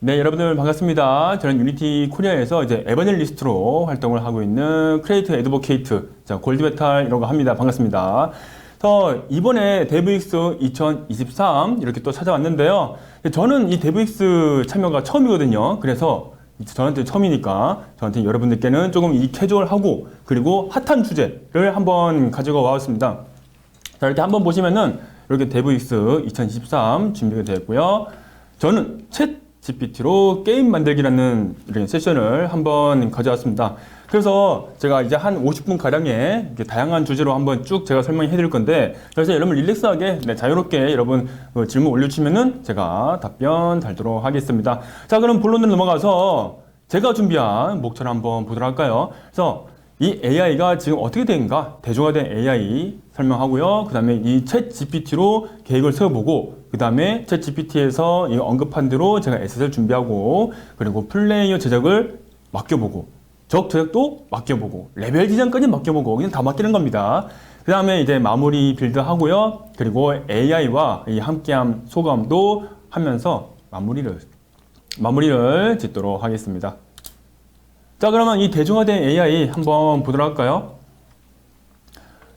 네, 여러분들 반갑습니다. 저는 유니티 코리아에서 이제 에버널리스트로 활동을 하고 있는 크리에이터 애드보케이트, 골드메탈이라고 합니다. 반갑습니다. 그래서 이번에 데브익스 2023 이렇게 또 찾아왔는데요. 저는 이 데브익스 참여가 처음이거든요. 그래서 저한테 처음이니까 저한테 여러분들께는 조금 이 캐주얼하고 그리고 핫한 주제를 한번 가지고 와왔습니다. 자, 이렇게 한번 보시면은 이렇게 데브익스 2023 준비가 되었고요. 저는 챗 GPT로 게임 만들기라는 이런 세션을 한번 가져왔습니다. 그래서 제가 이제 한 50분 가량의 다양한 주제로 한번 쭉 제가 설명해 드릴 건데, 그래서 여러분 릴렉스하게 자유롭게 여러분 질문 올려주시면은 제가 답변 달도록 하겠습니다. 자, 그럼 본론으로 넘어가서 제가 준비한 목차를 한번 보도록 할까요? 그래서 이 AI가 지금 어떻게 되는가, 대중화된 AI 설명하고요. 그 다음에 이 챗 GPT로 계획을 세워보고, 그 다음에 챗 GPT에서 언급한 대로 제가 에셋을 준비하고, 그리고 플레이어 제작을 맡겨보고, 적 제작도 맡겨보고, 레벨 디자인까지 맡겨보고, 그냥 다 맡기는 겁니다. 그 다음에 이제 마무리 빌드 하고요. 그리고 AI와 이 함께함 소감도 하면서 마무리를 짓도록 하겠습니다. 자, 그러면 이 대중화된 AI 한번 보도록 할까요?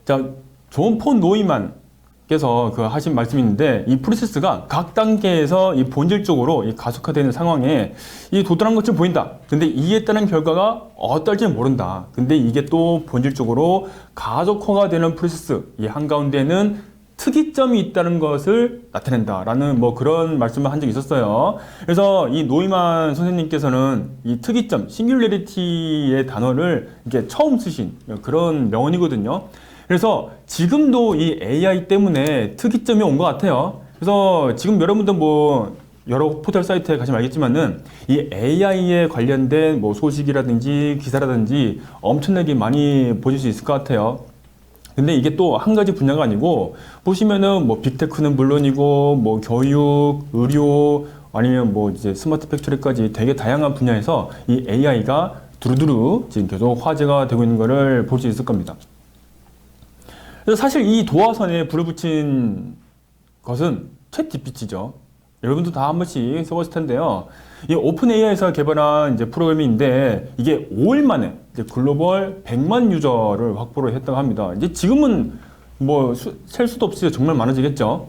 자, 존 폰 노이만께서 하신 말씀이 있는데, 이 프로세스가 각 단계에서 이 본질적으로 이 가속화되는 상황에 이 도달한 것처럼 보인다. 근데 이에 따른 결과가 어떨지는 모른다. 근데 이게 또 본질적으로 가속화가 되는 프로세스, 이 한가운데는 특이점이 있다는 것을 나타낸다라는 뭐 그런 말씀을 한 적이 있었어요. 그래서 이 노이만 선생님께서는 이 특이점, 싱귤레리티의 단어를 이렇게 처음 쓰신 그런 명언이거든요. 그래서 지금도 이 AI 때문에 특이점이 온 것 같아요. 그래서 지금 여러분들 뭐 여러 포털 사이트에 가시면 알겠지만은 이 AI에 관련된 뭐 소식이라든지 기사라든지 엄청나게 많이 보실 수 있을 것 같아요. 근데 이게 또 한 가지 분야가 아니고, 보시면은 뭐 빅테크는 물론이고 뭐 교육, 의료, 아니면 뭐 이제 스마트 팩토리까지 되게 다양한 분야에서 이 AI가 두루두루 지금 계속 화제가 되고 있는 거를 볼 수 있을 겁니다. 그래서 사실 이 도화선에 불을 붙인 것은 챗 GPT죠. 여러분도 다 한 번씩 써봤을 텐데요. 이 오픈 AI에서 개발한 이제 프로그램인데, 이게 5일 만에 이제 글로벌 100만 유저를 확보를 했다고 합니다. 이제 지금은 뭐 셀 수도 없이 정말 많아지겠죠.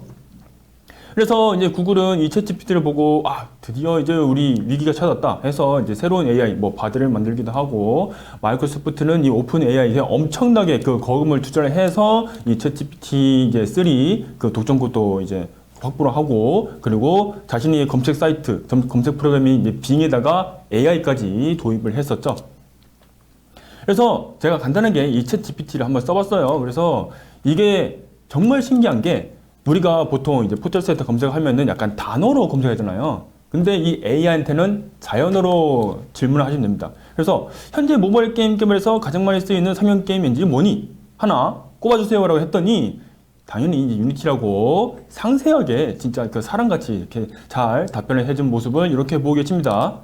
그래서 이제 구글은 이 챗 GPT를 보고, 드디어 이제 우리 위기가 찾았다 해서 이제 새로운 AI, 뭐 바드를 만들기도 하고, 마이크로소프트는 이 오픈 AI에 엄청나게 거금을 투자를 해서 이 챗 GPT 이제 3 독점권도 이제 확보를 하고, 그리고 자신의 검색 사이트, 검색 프로그램이 이제 빙에다가 AI까지 도입을 했었죠. 그래서 제가 간단하게 이 챗 GPT를 한번 써봤어요. 그래서 이게 정말 신기한 게, 우리가 보통 이제 포털 사이트 검색하면은 약간 단어로 검색하잖아요. 근데 이 AI한테는 자연어로 질문을 하시면 됩니다. 그래서 현재 모바일 게임 개발에서 가장 많이 쓰이는 상용 게임 엔진이 뭐니? 하나 꼽아주세요 라고 했더니, 당연히 이제 유니티라고 상세하게 진짜 사람같이 이렇게 잘 답변을 해준 모습을 이렇게 보고 계십니다.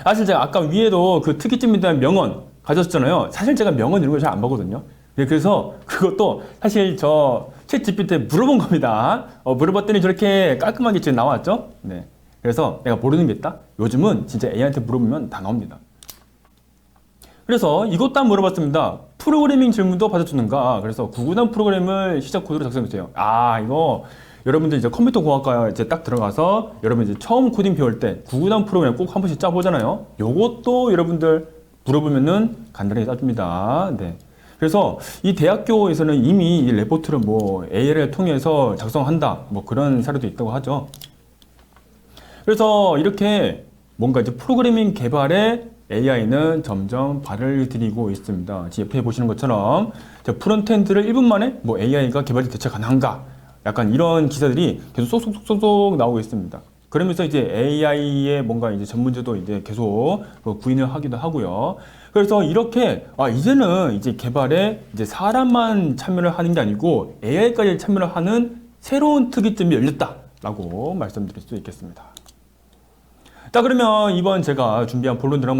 사실 제가 아까 위에도 그 특이점에 대한 명언 가졌잖아요. 사실 제가 명언 이런 거 잘 안 보거든요. 그래서 그것도 사실 저 챗 GPT에 물어본 겁니다. 물어봤더니 저렇게 깔끔하게 지금 나왔죠? 네. 그래서 내가 모르는 게 있다? 요즘은 진짜 AI한테 물어보면 다 나옵니다. 그래서 이것도 한번 물어봤습니다. 프로그래밍 질문도 받아주는가? 그래서 구구단 프로그램을 시작 코드로 작성해주세요. 이거 여러분들 이제 컴퓨터 공학과에 이제 딱 들어가서 여러분 이제 처음 코딩 배울 때 구구단 프로그램 꼭 한 번씩 짜보잖아요. 요것도 여러분들 물어보면은 간단하게 짜줍니다. 네. 그래서 이 대학교에서는 이미 이 레포트를 뭐 AI를 통해서 작성한다, 뭐 그런 사례도 있다고 하죠. 그래서 이렇게 뭔가 이제 프로그래밍 개발에 AI는 점점 발을 들이고 있습니다. 옆에 보시는 것처럼 프론트엔드를 1분 만에 뭐 AI가 개발이 대체 가능한가? 약간 이런 기사들이 계속 쏙쏙쏙쏙 나오고 있습니다. 그러면서 이제 AI의 뭔가 이제 전문지도 이제 계속 구인을 하기도 하고요. 그래서 이렇게 이제는 이제 개발에 이제 사람만 참여를 하는 게 아니고 AI까지 참여를 하는 새로운 특이점이 열렸다라고 말씀드릴 수 있겠습니다. 자, 그러면 이번 제가 준비한 본론으로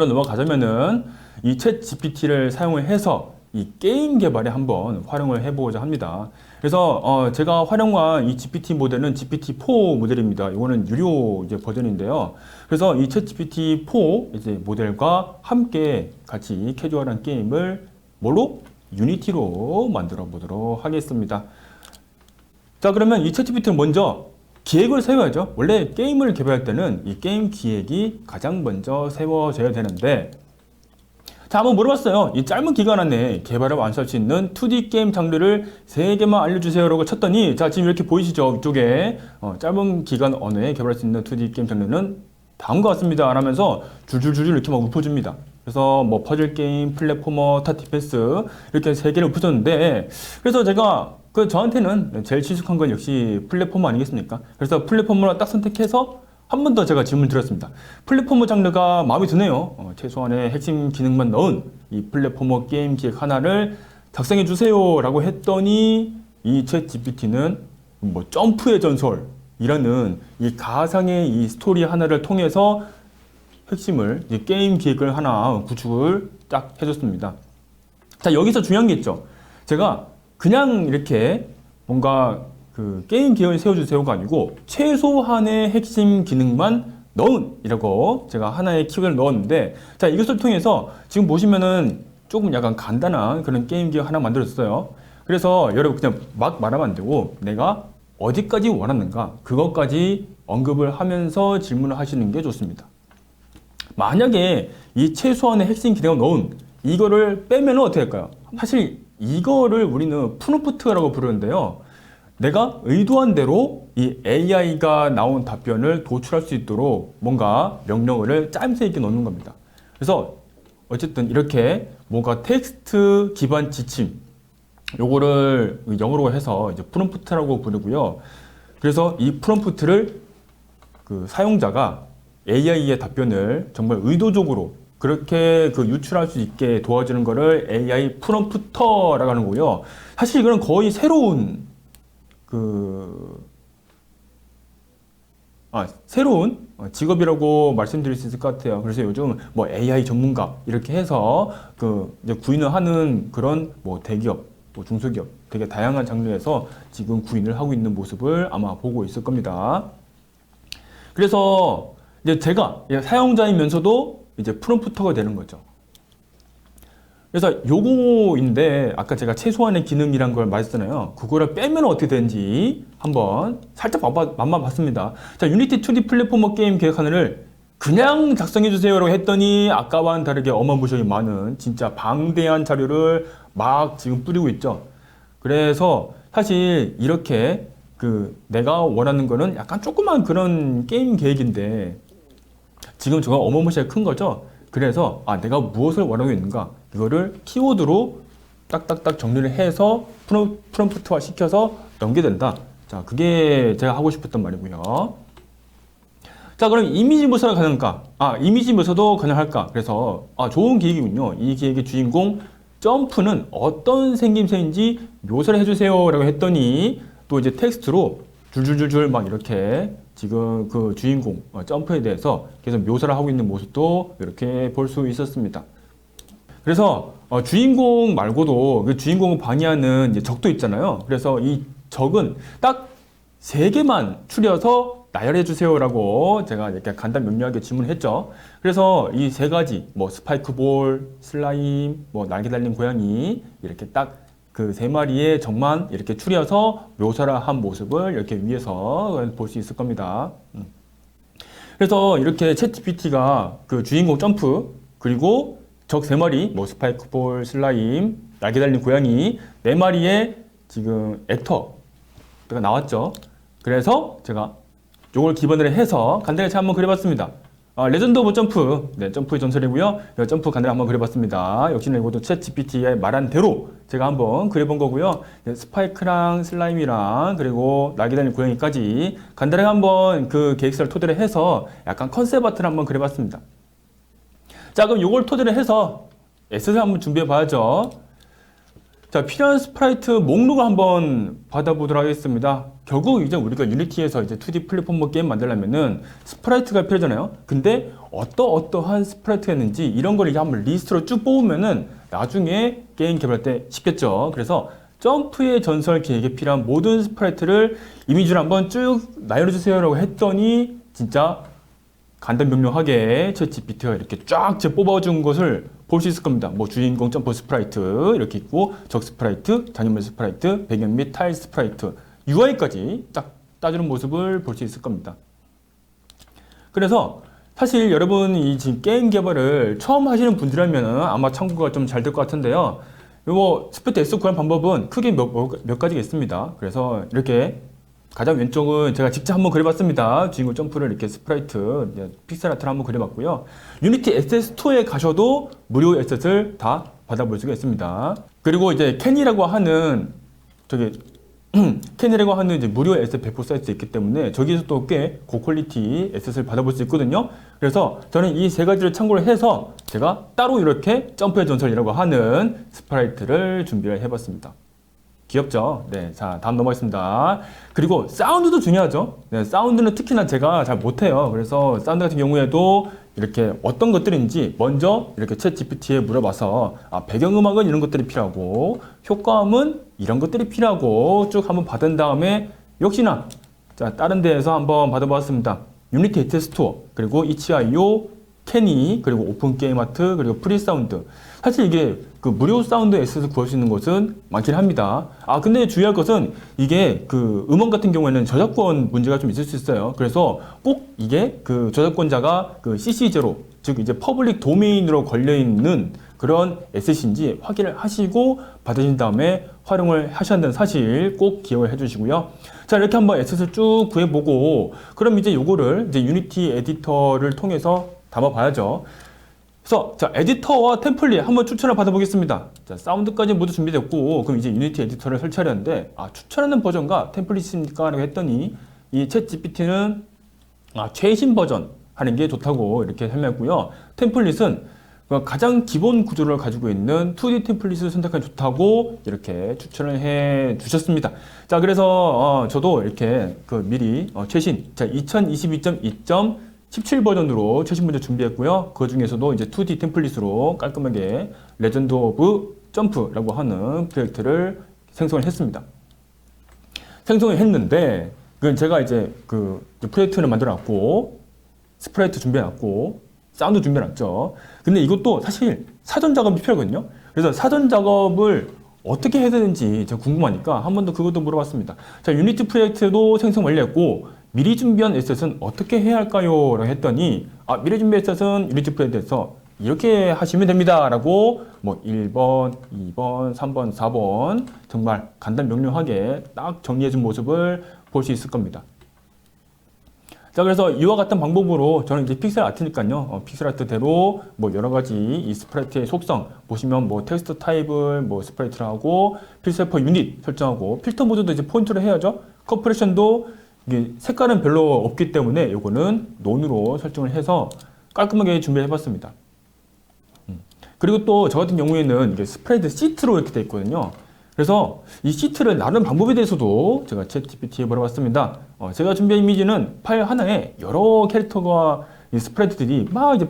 넘어가자면은 이 챗 GPT를 사용을 해서 이 게임 개발에 한번 활용을 해보고자 합니다. 그래서 제가 활용한 이 GPT 모델은 GPT-4 모델입니다. 이거는 유료 이제 버전인데요. 그래서 이 챗GPT-4 이제 모델과 함께 같이 캐주얼한 게임을 뭐로? 유니티로 만들어 보도록 하겠습니다. 자, 그러면 이 챗GPT는 먼저 기획을 세워야죠. 원래 게임을 개발할 때는 이 게임 기획이 가장 먼저 세워져야 되는데, 자, 한번 물어봤어요. 이 짧은 기간 안에 개발을 완수할 수 있는 2D 게임 장르를 3개만 알려주세요 라고 쳤더니, 자, 지금 이렇게 보이시죠? 이쪽에 짧은 기간 안에 개발할 수 있는 2D 게임 장르는 다음과 같습니다 라면서 줄줄줄줄 이렇게 막 읊어줍니다. 그래서 뭐 퍼즐 게임, 플랫포머, 타티패스 이렇게 3개를 읊어줬는데, 그래서 제가 저한테는 제일 친숙한 건 역시 플랫포머 아니겠습니까? 그래서 플랫포머를 딱 선택해서 한 번 더 제가 질문을 드렸습니다. 플랫포머 장르가 마음에 드네요. 최소한의 핵심 기능만 넣은 이 플랫포머 게임 기획 하나를 작성해 주세요 라고 했더니, 이 챗 GPT는 뭐 점프의 전설이라는 이 가상의 이 스토리 하나를 통해서 핵심을, 이 게임 기획을 하나 구축을 딱 해줬습니다. 자, 여기서 중요한 게 있죠. 제가 그냥 이렇게 뭔가 그 게임 기획을 세워주세요가 아니고 최소한의 핵심 기능만 넣은 이라고 제가 하나의 키워드를 넣었는데, 자, 이것을 통해서 지금 보시면은 조금 약간 간단한 그런 게임 기획 하나 만들었어요. 그래서 여러분 그냥 막 말하면 안 되고 내가 어디까지 원하는가 그것까지 언급을 하면서 질문을 하시는 게 좋습니다. 만약에 이 최소한의 핵심 기능을 넣은 이거를 빼면 어떻게 할까요? 사실 이거를 우리는 프롬프트라고 부르는데요. 내가 의도한 대로 이 AI가 나온 답변을 도출할 수 있도록 뭔가 명령어를 짜임새 있게 넣는 겁니다. 그래서 어쨌든 이렇게 뭔가 텍스트 기반 지침, 요거를 영어로 해서 이제 프롬프트라고 부르고요. 그래서 이 프롬프트를 그 사용자가 AI의 답변을 정말 의도적으로 그렇게 그 유출할 수 있게 도와주는 거를 AI 프롬프터라고 하는 거고요. 사실 이거는 거의 새로운 새로운 직업이라고 말씀드릴 수 있을 것 같아요. 그래서 요즘 뭐 AI 전문가 이렇게 해서 이제 구인을 하는 그런 뭐 대기업, 뭐 중소기업 되게 다양한 장르에서 지금 구인을 하고 있는 모습을 아마 보고 있을 겁니다. 그래서 이제 제가 사용자이면서도 이제 프롬프터가 되는 거죠. 그래서 요거인데 아까 제가 최소한의 기능이란 걸 말했잖아요. 그거를 빼면 어떻게 되는지 한번 살짝 맛만 봤습니다. 자, 유니티 2D 플랫포머 게임 계획 하나를 그냥 작성해 주세요라고 했더니 아까와는 다르게 어마무시하게 많은 진짜 방대한 자료를 막 지금 뿌리고 있죠. 그래서 사실 이렇게 내가 원하는 거는 약간 조그만 그런 게임 계획인데 지금 저거 어마무시하게 큰 거죠. 그래서 내가 무엇을 원하고 있는가 이거를 키워드로 딱딱딱 정리를 해서 프롬프트화 시켜서 넘게 된다. 자, 그게 제가 하고 싶었던 말이고요. 자, 그럼 이미지 묘사가 가능할까? 이미지 묘사도 가능할까? 그래서 좋은 기획이군요. 이 기획의 주인공 점프는 어떤 생김새인지 묘사를 해주세요 라고 했더니 또 이제 텍스트로 줄줄줄줄 막 이렇게 지금 그 주인공 점프에 대해서 계속 묘사를 하고 있는 모습도 이렇게 볼 수 있었습니다. 그래서 주인공 말고도 그 주인공을 방해하는 이제 적도 있잖아요. 그래서 이 적은 딱 3개만 추려서 나열해 주세요라고 제가 이렇게 간단 명료하게 질문했죠. 그래서 이 3가지 뭐 스파이크볼, 슬라임, 뭐 날개 달린 고양이 이렇게 딱 그 3마리의 적만 이렇게 추려서 묘사를 한 모습을 이렇게 위에서 볼 수 있을 겁니다. 그래서 이렇게 챗GPT가 그 주인공 점프 그리고 적 3마리 뭐 스파이크볼, 슬라임, 날개 달린 고양이 4마리의 지금 액터가 나왔죠. 그래서 제가 이걸 기반으로 해서 간단히 한번 그려봤습니다. 레전드 오브 점프, 네, 점프의 전설이고요. 점프 간단히 한번 그려봤습니다. 역시나 이것도 챗GPT의 말한 대로 제가 한번 그려본 거고요. 스파이크랑 슬라임이랑 그리고 날개 달린 고양이까지 간단하게 한번 그 계획서를 토대로 해서 약간 컨셉 아트를 한번 그려봤습니다. 자, 그럼 이걸 토대로 해서 에셋을 한번 준비해 봐야죠. 자, 필요한 스프라이트 목록을 한번 받아보도록 하겠습니다. 결국 이제 우리가 유니티에서 이제 2D 플랫폼 게임 만들려면은 스프라이트가 필요하잖아요. 근데 어떠한 스프라이트가 있는지 이런 걸 이제 한번 리스트로 쭉 뽑으면은 나중에 게임 개발할 때 쉽겠죠. 그래서 점프의 전설 기획에 필요한 모든 스프라이트를 이미지로 한번 쭉 나열해주세요라고 했더니 진짜 간단명료하게 챗GPT가 이렇게 쫙 뽑아준 것을 볼 수 있을 겁니다. 뭐 주인공 점프 스프라이트 이렇게 있고 적 스프라이트, 장인물 스프라이트, 배경 및 타일 스프라이트, UI까지 딱 따주는 모습을 볼 수 있을 겁니다. 그래서 사실 여러분이 지금 게임 개발을 처음 하시는 분들이라면 아마 참고가 좀 잘 될 것 같은데요. 요 스프라이트 S 구하는 방법은 크게 몇 가지가 있습니다. 그래서 이렇게 가장 왼쪽은 제가 직접 한번 그려봤습니다. 주인공 점프를 이렇게 스프라이트, 픽셀 아트를 한번 그려봤고요. 유니티 에셋 스토어에 가셔도 무료 에셋을 다 받아볼 수가 있습니다. 그리고 이제 캔이라고 하는 캔이라고 하는 이제 무료 에셋 배포 사이트가 있기 때문에 저기서도 꽤 고퀄리티 에셋을 받아볼 수 있거든요. 그래서 저는 이 세 가지를 참고를 해서 제가 따로 이렇게 점프의 전설이라고 하는 스프라이트를 준비를 해봤습니다. 귀엽죠? 네, 자, 다음 넘어가겠습니다. 그리고 사운드도 중요하죠? 네, 사운드는 특히나 제가 잘 못해요. 그래서 사운드 같은 경우에도 이렇게 어떤 것들인지 먼저 이렇게 챗 GPT에 물어봐서 배경음악은 이런 것들이 필요하고 효과음은 이런 것들이 필요하고 쭉 한번 받은 다음에 역시나 자, 다른 데에서 한번 받아봤습니다. 유니티 에셋 스토어, 그리고 itch.io, 캐니, 그리고 오픈 게임 아트, 그리고 프리 사운드. 사실 이게 그 무료 사운드 에셋을 구할 수 있는 것은 많긴 합니다. 근데 주의할 것은 이게 그 음원 같은 경우에는 저작권 문제가 좀 있을 수 있어요. 그래서 꼭 이게 그 저작권자가 그 CC0, 즉 이제 퍼블릭 도메인으로 걸려있는 그런 에셋인지 확인을 하시고 받으신 다음에 활용을 하셔야 한다는 사실 꼭 기억을 해주시고요. 자, 이렇게 한번 에셋을 쭉 구해보고, 그럼 이제 요거를 이제 유니티 에디터를 통해서 담아봐야죠. 그래서 자, 에디터와 템플릿 한번 추천을 받아보겠습니다. 자, 사운드까지 모두 준비됐고, 그럼 이제 유니티 에디터를 설치하려는데 추천하는 버전과 템플릿입니까? 라고 했더니 이 챗 GPT는 최신 버전 하는 게 좋다고 이렇게 설명했고요. 템플릿은 가장 기본 구조를 가지고 있는 2D 템플릿을 선택하는 게 좋다고 이렇게 추천을 해 주셨습니다. 자, 그래서 저도 이렇게 미리 최신 2022.2.17 버전으로 최신 버전 준비했고요. 그 중에서도 이제 2D 템플릿으로 깔끔하게 레전드 오브 점프라고 하는 프로젝트를 생성을 했습니다. 생성을 했는데 그건 제가 이제 그 프로젝트를 만들어 놨고 스프라이트 준비해 놨고 사운드 준비해 놨죠. 근데 이것도 사실 사전 작업이 필요하거든요. 그래서 사전 작업을 어떻게 해야 되는지 제가 궁금하니까 한 번 더 그것도 물어봤습니다. 자, 유니티 프로젝트도 생성 완료했고 미리 준비한 에셋은 어떻게 해야 할까요? 라고 했더니 미리 준비한 에셋은 유니티 프로젝트에서 이렇게 하시면 됩니다 라고 뭐 1번, 2번, 3번, 4번 정말 간단 명료하게 딱 정리해 준 모습을 볼 수 있을 겁니다. 자, 그래서 이와 같은 방법으로 저는 이제 픽셀 아트니까요. 픽셀 아트대로 뭐 여러 가지 이 스프라이트의 속성 보시면 뭐 텍스트 타입을 뭐 스프라이트를 하고 픽셀 퍼 유닛 설정하고 필터 모드도 이제 포인트를 해야죠. 컴프레션도 이게 색깔은 별로 없기 때문에 이거는 논으로 설정을 해서 깔끔하게 준비해 봤습니다. 그리고 또 저 같은 경우에는 이게 스프라이트 시트로 이렇게 되어 있거든요. 그래서 이 시트를 나누는 방법에 대해서도 제가 챗 GPT에 물어봤습니다. 제가 준비한 이미지는 파일 하나에 여러 캐릭터가 이 스프라이트들이 막 이제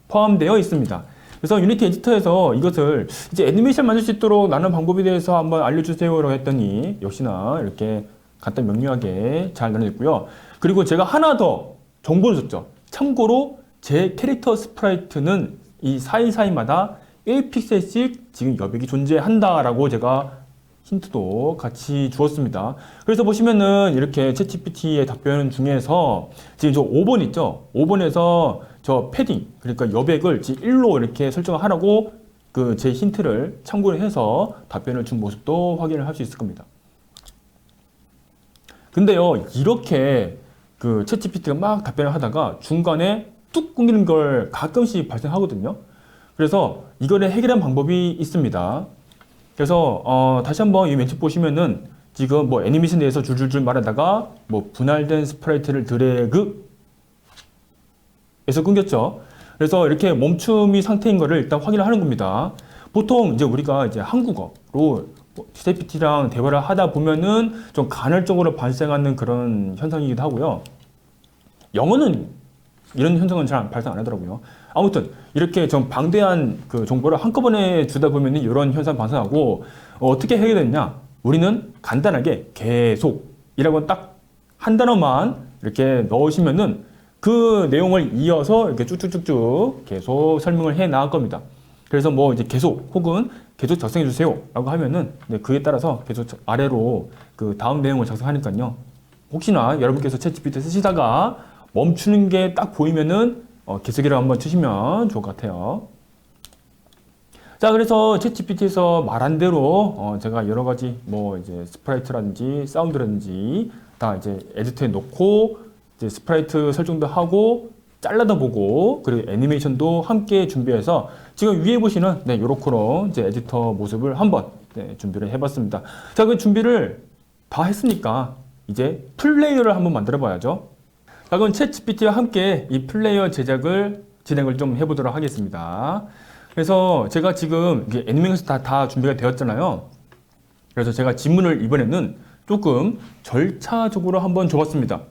포함되어 있습니다. 그래서 유니티 에디터에서 이것을 이제 애니메이션 만들 수 있도록 나누는 방법에 대해서 한번 알려주세요라고 했더니 역시나 이렇게 간단 명료하게 잘 나눠졌고요. 그리고 제가 하나 더 정보를 줬죠. 참고로 제 캐릭터 스프라이트는 이 사이사이마다 1픽셀씩 지금 여백이 존재한다라고 제가 힌트도 같이 주었습니다. 그래서 보시면은 이렇게 챗GPT의 답변 중에서 지금 저 5번 있죠? 5번에서 저 패딩, 그러니까 여백을 1로 이렇게 설정을 하라고 그 제 힌트를 참고를 해서 답변을 준 모습도 확인을 할 수 있을 겁니다. 근데요, 이렇게 그 챗GPT가 막 답변을 하다가 중간에 뚝 끊기는 걸 가끔씩 발생하거든요. 그래서 이거를 해결한 방법이 있습니다. 그래서 다시 한번 이 왼쪽 보시면은 지금 뭐 애니메이션 내에서 줄줄줄 말하다가 뭐 분할된 스프라이트를 드래그 해서 끊겼죠. 그래서 이렇게 멈춤이 상태인 거를 일단 확인을 하는 겁니다. 보통 이제 우리가 이제 한국어로 ChatGPT랑 대화를 하다 보면은 좀 간헐적으로 발생하는 그런 현상이기도 하고요. 영어는 이런 현상은 잘 발생 안 하더라고요. 아무튼 이렇게 좀 방대한 그 정보를 한꺼번에 주다 보면 이런 현상 발생하고 어떻게 해야 되느냐? 우리는 간단하게 계속이라고 딱 한 단어만 이렇게 넣으시면은 그 내용을 이어서 이렇게 쭉쭉쭉쭉 계속 설명을 해 나갈 겁니다. 그래서 뭐 이제 계속 혹은 계속 작성해 주세요 라고 하면은 그에 따라서 계속 아래로 그 다음 내용을 작성하니까요. 혹시나 여러분께서 챗GPT 쓰시다가 멈추는 게 딱 보이면은 계속이라고 한번 치시면 좋을 것 같아요. 자, 그래서 챗GPT에서 말한 대로 제가 여러 가지 뭐 이제 스프라이트라든지 사운드라든지 다 이제 에디터에 놓고 이제 스프라이트 설정도 하고 잘라도 보고 그리고 애니메이션도 함께 준비해서 지금 위에 보시는 요렇게로 이제 에디터 모습을 한번 준비를 해봤습니다. 자, 그 준비를 다 했으니까 이제 플레이어를 한번 만들어 봐야죠. 자, 그럼 챗GPT와 함께 이 플레이어 제작을 진행을 좀 해보도록 하겠습니다. 그래서 제가 지금 이게 애니메이션 다 준비가 되었잖아요. 그래서 제가 질문을 이번에는 조금 절차적으로 한번 줘봤습니다.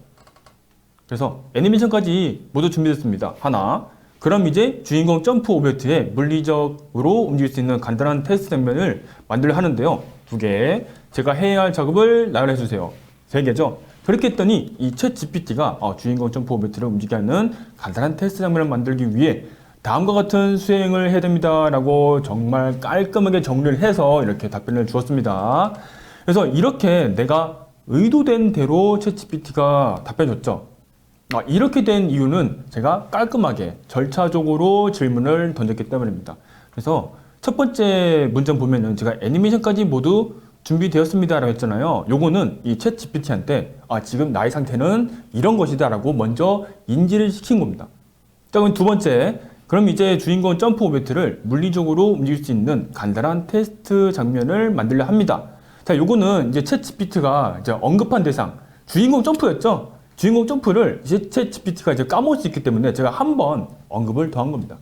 그래서 애니메이션까지 모두 준비됐습니다. 하나. 그럼 이제 주인공 점프 오브젝트에 물리적으로 움직일 수 있는 간단한 테스트 장면을 만들려 하는데요. 2개. 제가 해야 할 작업을 나열해 주세요. 3개죠. 그렇게 했더니 이 챗 GPT가 주인공 점프 오브젝트를 움직이게 하는 간단한 테스트 장면을 만들기 위해 다음과 같은 수행을 해야 됩니다 라고 정말 깔끔하게 정리를 해서 이렇게 답변을 주었습니다. 그래서 이렇게 내가 의도된 대로 챗 GPT가 답변 줬죠. 이렇게 된 이유는 제가 깔끔하게 절차적으로 질문을 던졌기 때문입니다. 그래서 첫 번째 문장 보면은 제가 애니메이션까지 모두 준비되었습니다 라고 했잖아요. 요거는 이 챗 GPT한테 지금 나의 상태는 이런 것이다 라고 먼저 인지를 시킨 겁니다. 자, 그럼 두 번째, 그럼 이제 주인공 점프 오브젝트를 물리적으로 움직일 수 있는 간단한 테스트 장면을 만들려 합니다. 자, 요거는 이제 챗 GPT가 이제 언급한 대상, 주인공 점프였죠? 주인공 점프를 이제 챗 GPT가 이제 까먹을 수 있기 때문에 제가 한 번 언급을 더한 겁니다.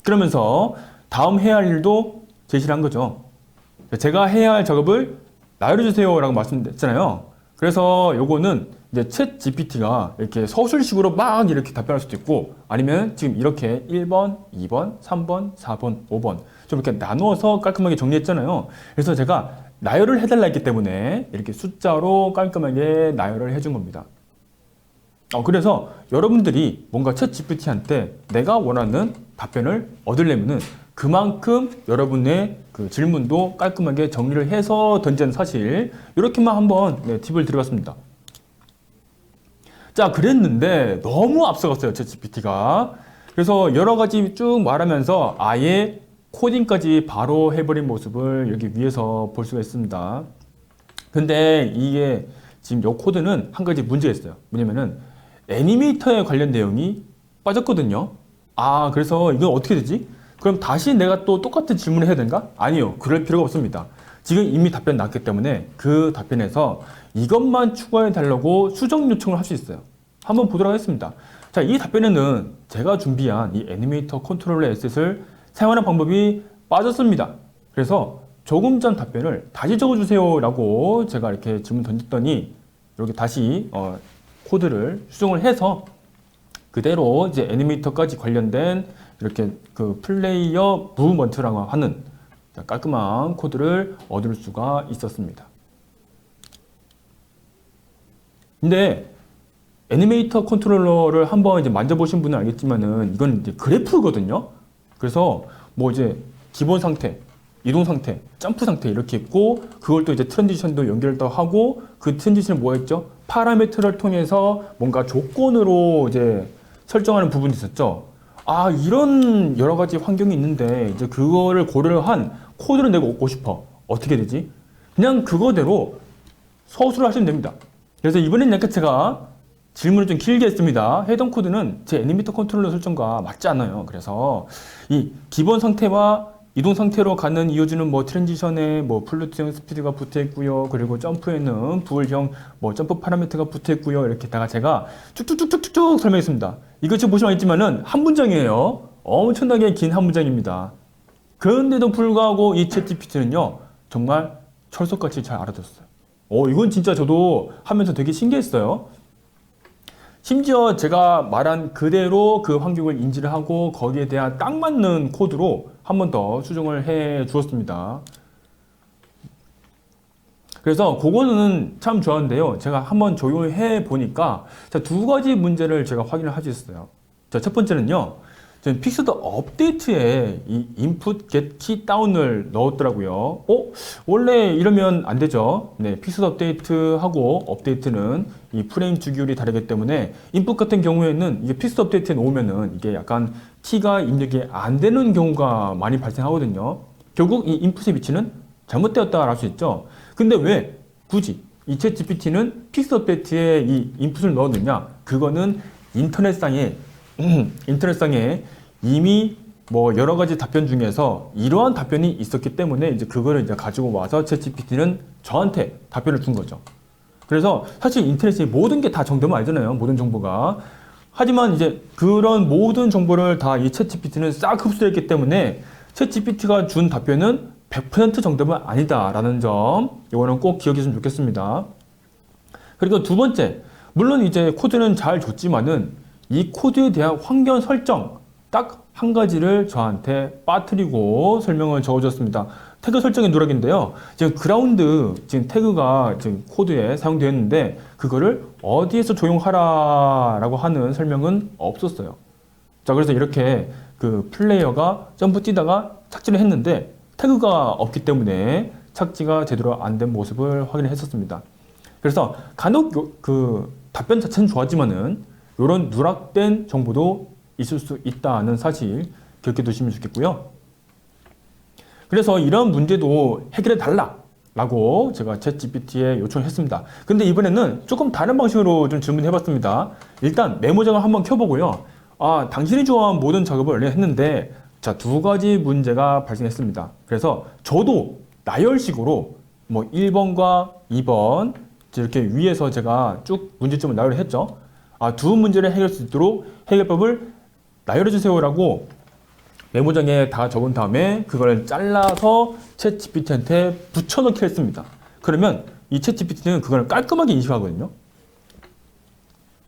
그러면서 다음 해야 할 일도 제시를 한 거죠. 제가 해야 할 작업을 나열해주세요 라고 말씀드렸잖아요. 그래서 요거는 이제 챗 GPT가 이렇게 서술식으로 막 이렇게 답변할 수도 있고 아니면 지금 이렇게 1번, 2번, 3번, 4번, 5번 좀 이렇게 나누어서 깔끔하게 정리했잖아요. 그래서 제가 나열을 해달라 했기 때문에 이렇게 숫자로 깔끔하게 나열을 해준 겁니다. 그래서 여러분들이 뭔가 챗 GPT한테 내가 원하는 답변을 얻으려면은 그만큼 여러분의 그 질문도 깔끔하게 정리를 해서 던지는 사실 이렇게만 한번 팁을 드려봤습니다. 자, 그랬는데 너무 앞서갔어요 챗 GPT가. 그래서 여러 가지 쭉 말하면서 아예 코딩까지 바로 해버린 모습을 여기 위에서 볼 수가 있습니다. 근데 이게 지금 이 코드는 한 가지 문제가 있어요. 뭐냐면은 애니메이터에 관련 내용이 빠졌거든요. 그래서 이건 어떻게 되지? 그럼 다시 내가 또 똑같은 질문을 해야 되는가? 아니요. 그럴 필요가 없습니다. 지금 이미 답변 나왔기 때문에 그 답변에서 이것만 추가해 달라고 수정 요청을 할 수 있어요. 한번 보도록 하겠습니다. 자, 이 답변에는 제가 준비한 이 애니메이터 컨트롤러 에셋을 사용하는 방법이 빠졌습니다. 그래서 조금 전 답변을 다시 적어주세요 라고 제가 이렇게 질문 던졌더니 이렇게 다시 코드를 수정을 해서 그대로 이제 애니메이터까지 관련된 이렇게 그 플레이어 무브먼트라고 하는 깔끔한 코드를 얻을 수가 있었습니다. 근데 애니메이터 컨트롤러를 한번 이제 만져보신 분은 알겠지만은 이건 이제 그래프거든요. 그래서 뭐 이제 기본 상태, 이동 상태, 점프 상태 이렇게 있고 그걸 또 이제 트랜지션도 연결도 하고 그 트랜지션을 뭐 했죠? 파라미터를 통해서 뭔가 조건으로 이제 설정하는 부분이 있었죠. 이런 여러 가지 환경이 있는데 이제 그거를 고려를 한 코드를 내가 얻고 싶어. 어떻게 되지? 그냥 그거대로 서술을 하시면 됩니다. 그래서 이번엔 약간 제가 질문을 좀 길게 했습니다. 해당 코드는 제 애니메이터 컨트롤러 설정과 맞지 않아요. 그래서 이 기본 상태와 이동 상태로 가는 이어주는 뭐 트랜지션에 뭐 플루트형 스피드가 붙어 있고요. 그리고 점프에는 부을형 뭐 점프 파라미터가 붙어 있고요. 이렇게다가 제가 쭉쭉쭉쭉쭉 설명했습니다. 이거 지금 보시면 알겠지만은 한 문장이에요. 엄청나게 긴 한 문장입니다. 그런데도 불구하고 이 챗GPT는요, 정말 철석같이 잘 알아들었어요. 이건 진짜 저도 하면서 되게 신기했어요. 심지어 제가 말한 그대로 그 환경을 인지를 하고 거기에 대한 딱 맞는 코드로 한 번 더 수정을 해 주었습니다. 그래서 그거는 참 좋았는데요. 제가 한번 적용을 해 보니까 두 가지 문제를 제가 확인을 할 수 있어요. 자, 첫 번째는요. 저는 픽스드 업데이트에 이 input get key down을 넣었더라고요. 원래 이러면 안 되죠. 네, 픽스드 업데이트하고 업데이트는 이 프레임 주기율이 다르기 때문에 인풋 같은 경우에는 이게 픽스드 업데이트에 놓으면은 이게 약간 키가 입력이 안 되는 경우가 많이 발생하거든요. 결국 이 인풋의 위치는 잘못되었다고 할 수 있죠. 근데 왜 굳이 이 챗 GPT는 픽스드 업데이트에 이 인풋을 넣었느냐? 그거는 인터넷상에 이미 뭐 여러 가지 답변 중에서 이러한 답변이 있었기 때문에 이제 그거를 이제 가지고 와서 챗GPT는 저한테 답변을 준 거죠. 그래서 사실 인터넷에 모든 게 다 정답은 아니잖아요. 모든 정보가. 하지만 이제 그런 모든 정보를 다 이 챗GPT는 싹 흡수했기 때문에 챗GPT가 준 답변은 100% 정답은 아니다라는 점, 이거는 꼭 기억했으면 좋겠습니다. 그리고 두 번째, 물론 이제 코드는 잘 줬지만은 이 코드에 대한 환경 설정 딱 한 가지를 저한테 빠뜨리고 설명을 적어줬습니다. 태그 설정의 누락인데요. 지금 그라운드 지금 태그가 지금 코드에 사용되어 있는데 그거를 어디에서 적용하라라고 하는 설명은 없었어요. 자, 그래서 이렇게 그 플레이어가 점프 뛰다가 착지를 했는데 태그가 없기 때문에 착지가 제대로 안 된 모습을 확인을 했었습니다. 그래서 간혹 그 답변 자체는 좋았지만은 이런 누락된 정보도 있을 수 있다는 사실 기억해 두시면 좋겠고요. 그래서 이런 문제도 해결해 달라 라고 제가 챗GPT에 요청했습니다. 근데 이번에는 조금 다른 방식으로 좀 질문해 봤습니다. 일단 메모장을 한번 켜보고요. 당신이 좋아하는 모든 작업을 했는데 자, 두 가지 문제가 발생했습니다. 그래서 저도 나열식으로 뭐 1번과 2번 이렇게 위에서 제가 쭉 문제점을 나열을 했죠. 두 문제를 해결할 수 있도록 해결법을 나열해 주세요라고 메모장에 다 적은 다음에 그걸 잘라서 챗GPT한테 붙여넣기 했습니다. 그러면 이 챗GPT는 그걸 깔끔하게 인식하거든요.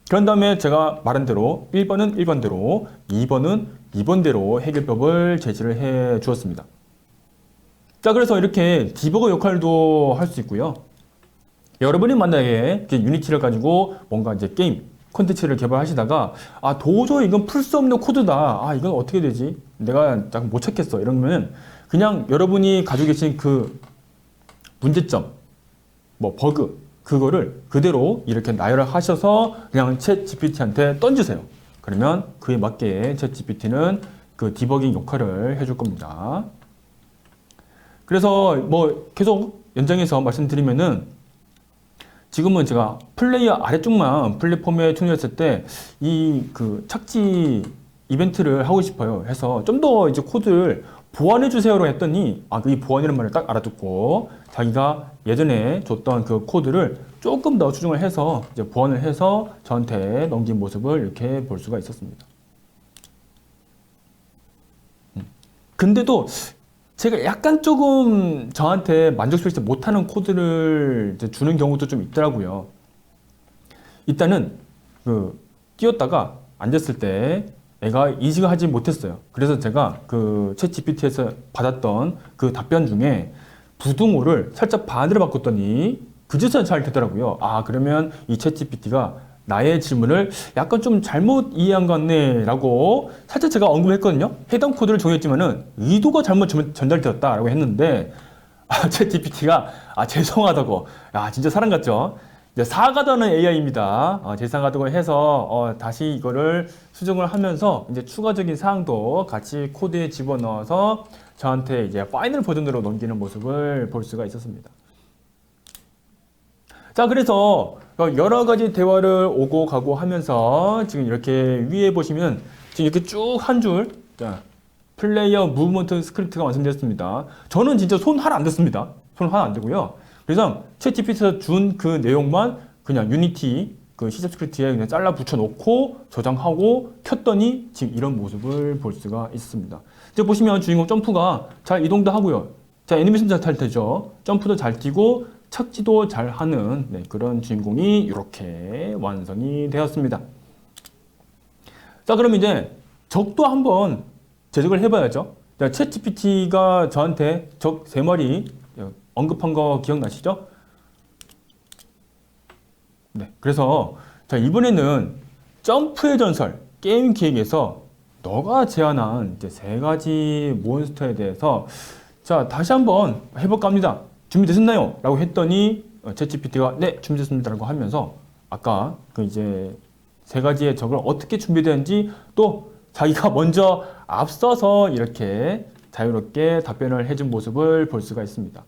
그런 다음에 제가 말한 대로 1번은 1번대로, 2번은 2번대로 해결법을 제시를 해 주었습니다. 자, 그래서 이렇게 디버거 역할도 할 수 있고요. 여러분이 만약에 유니티를 가지고 뭔가 이제 게임, 콘텐츠를 개발하시다가 도저히 이건 풀 수 없는 코드다. 이건 어떻게 되지? 내가 약간 못 찾겠어. 이러면 그냥 여러분이 가지고 계신 그 문제점, 뭐 버그, 그거를 그대로 이렇게 나열을 하셔서 그냥 챗 GPT한테 던지세요. 그러면 그에 맞게 챗 GPT는 그 디버깅 역할을 해줄 겁니다. 그래서 뭐 계속 연장해서 말씀드리면은 지금은 제가 플레이어 아래쪽만 플랫폼에 튜닝했을 때 이 그 착지 이벤트를 하고 싶어요. 해서 좀 더 이제 코드를 보완해 주세요로 했더니 이 보완이라는 말을 딱 알아듣고 자기가 예전에 줬던 그 코드를 조금 더 수정을 해서 이제 보완을 해서 저한테 넘긴 모습을 이렇게 볼 수가 있었습니다. 근데도 제가 약간 조금 저한테 만족스럽지 못하는 코드를 이제 주는 경우도 좀 있더라고요. 일단은 뛰었다가 앉았을 때 애가 인식을 하지 못했어요. 그래서 제가 그 챗 GPT에서 받았던 그 답변 중에 부등호를 살짝 반대로 바꿨더니 그제서야 잘 되더라고요. 그러면 이 챗 GPT가 나의 질문을 약간 좀 잘못 이해한 것 같네 라고 살짝 제가 언급했거든요. 해당 코드를 정했지만은 의도가 잘못 전달되었다 라고 했는데 챗 GPT가 죄송하다고 진짜 사람 같죠. 이제 사과하는 AI입니다. 죄송하다고 해서 다시 이거를 수정을 하면서 이제 추가적인 사항도 같이 코드에 집어넣어서 저한테 이제 파이널 버전으로 넘기는 모습을 볼 수가 있었습니다. 자, 그래서 여러 가지 대화를 오고 가고 하면서 지금 이렇게 위에 보시면 지금 이렇게 쭉 한 줄 플레이어 무브먼트 스크립트가 완성되었습니다. 저는 진짜 손 하나 안 댔습니다. 손 하나 안 대고요. 그래서 챗GPT에서 준 그 내용만 그냥 유니티 그 C# 스크립트에 그냥 잘라 붙여놓고 저장하고 켰더니 지금 이런 모습을 볼 수가 있습니다. 이제 보시면 주인공 점프가 잘 이동도 하고요. 자, 애니메이션도 잘 되죠. 점프도 잘 뛰고 착지도 잘 하는 그런 주인공이 이렇게 완성이 되었습니다. 자, 그럼 이제 적도 한번 제작을 해봐야죠. 자, 챗GPT가 저한테 적 3마리 언급한 거 기억나시죠? 네, 그래서 자, 이번에는 점프의 전설 게임 기획에서 너가 제안한 이제 3가지 몬스터에 대해서 자, 다시 한번 해볼까 합니다. 준비되셨나요? 라고 했더니 챗GPT가 네, 준비됐습니다 라고 하면서 아까 그 이제 3가지의 적을 어떻게 준비되는지 또 자기가 먼저 앞서서 이렇게 자유롭게 답변을 해준 모습을 볼 수가 있습니다.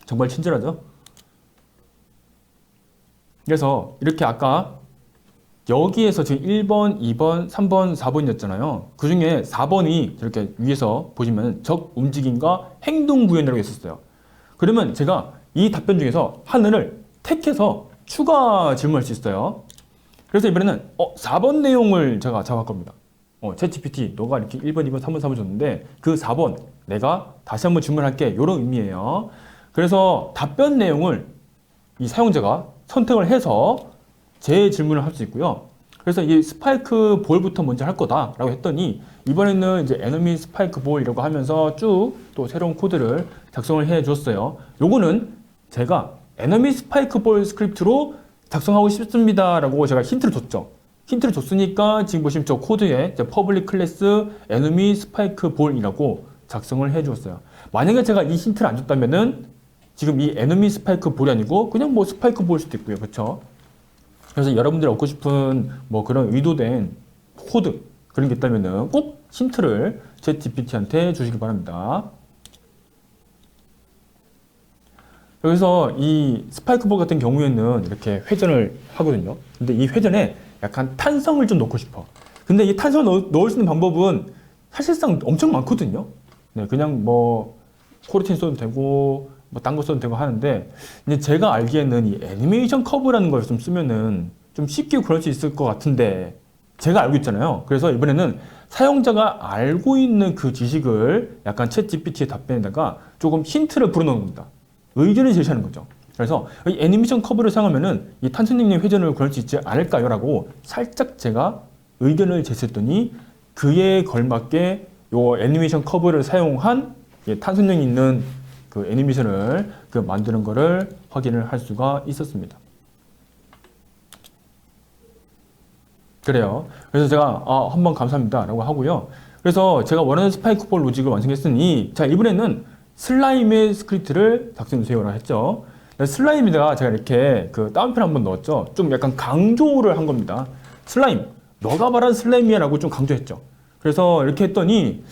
정말 친절하죠? 그래서 이렇게 아까 여기에서 지금 1번, 2번, 3번, 4번이었잖아요. 그 중에 4번이 이렇게 위에서 보시면 적 움직임과 행동 구현이라고 했었어요. 그러면 제가 이 답변 중에서 하나를 택해서 추가 질문할 수 있어요. 그래서 이번에는 4번 내용을 제가 잡아갈 겁니다. 챗GPT 너가 이렇게 1번, 2번, 3번, 4번 줬는데 그 4번 내가 다시 한번 질문할게 이런 의미예요. 그래서 답변 내용을 이 사용자가 선택을 해서 제 질문을 할 수 있고요. 그래서 이 스파이크 볼부터 먼저 할 거다라고 했더니 이번에는 이제 에너미 스파이크 볼이라고 하면서 쭉 또 새로운 코드를 작성을 해 줬어요. 요거는 제가 에너미 스파이크 볼 스크립트로 작성하고 싶습니다라고 제가 힌트를 줬죠. 힌트를 줬으니까 지금 보시면 저 코드에 퍼블릭 클래스 에너미 스파이크 볼이라고 작성을 해 주었어요. 만약에 제가 이 힌트를 안 줬다면은 지금 이 에너미 스파이크 볼이 아니고 그냥 뭐 스파이크 볼일 수도 있고요. 그렇죠? 그래서 여러분들이 얻고 싶은 뭐 그런 의도된 코드 그런 게 있다면은 꼭 힌트를 챗GPT한테 주시기 바랍니다. 여기서 이 스파이크볼 같은 경우에는 이렇게 회전을 하거든요. 근데 이 회전에 약간 탄성을 좀 넣고 싶어. 근데 이 탄성을 넣을 수 있는 방법은 사실상 엄청 많거든요. 네, 그냥 뭐 코르틴 써도 되고 뭐 딴 거 써도 되고 하는데 이제 제가 알기에는 이 애니메이션 커브라는 걸 좀 쓰면은 좀 쉽게 그럴 수 있을 것 같은데 제가 알고 있잖아요. 그래서 이번에는 사용자가 알고 있는 그 지식을 약간 챗 GPT의 답변에다가 조금 힌트를 불어넣는 겁니다. 의견을 제시하는 거죠. 그래서 이 애니메이션 커브를 사용하면은 이 탄소님의 회전을 그럴 수 있지 않을까요? 라고 살짝 제가 의견을 제시했더니 그에 걸맞게 요 애니메이션 커브를 사용한 탄소형이 있는 그 애니메이션을 만드는 거를 확인을 할 수가 있었습니다. 그래요. 그래서 제가 한번 감사합니다 라고 하고요. 그래서 제가 원하는 스파이크볼 로직을 완성했으니 자, 이번에는 슬라임의 스크립트를 작성해주세요 라고 했죠. 슬라임에다가 제가 이렇게 그 다운표 한번 넣었죠. 좀 약간 강조를 한 겁니다. 슬라임, 너가 말한 슬라임이야 라고 좀 강조했죠. 그래서 이렇게 했더니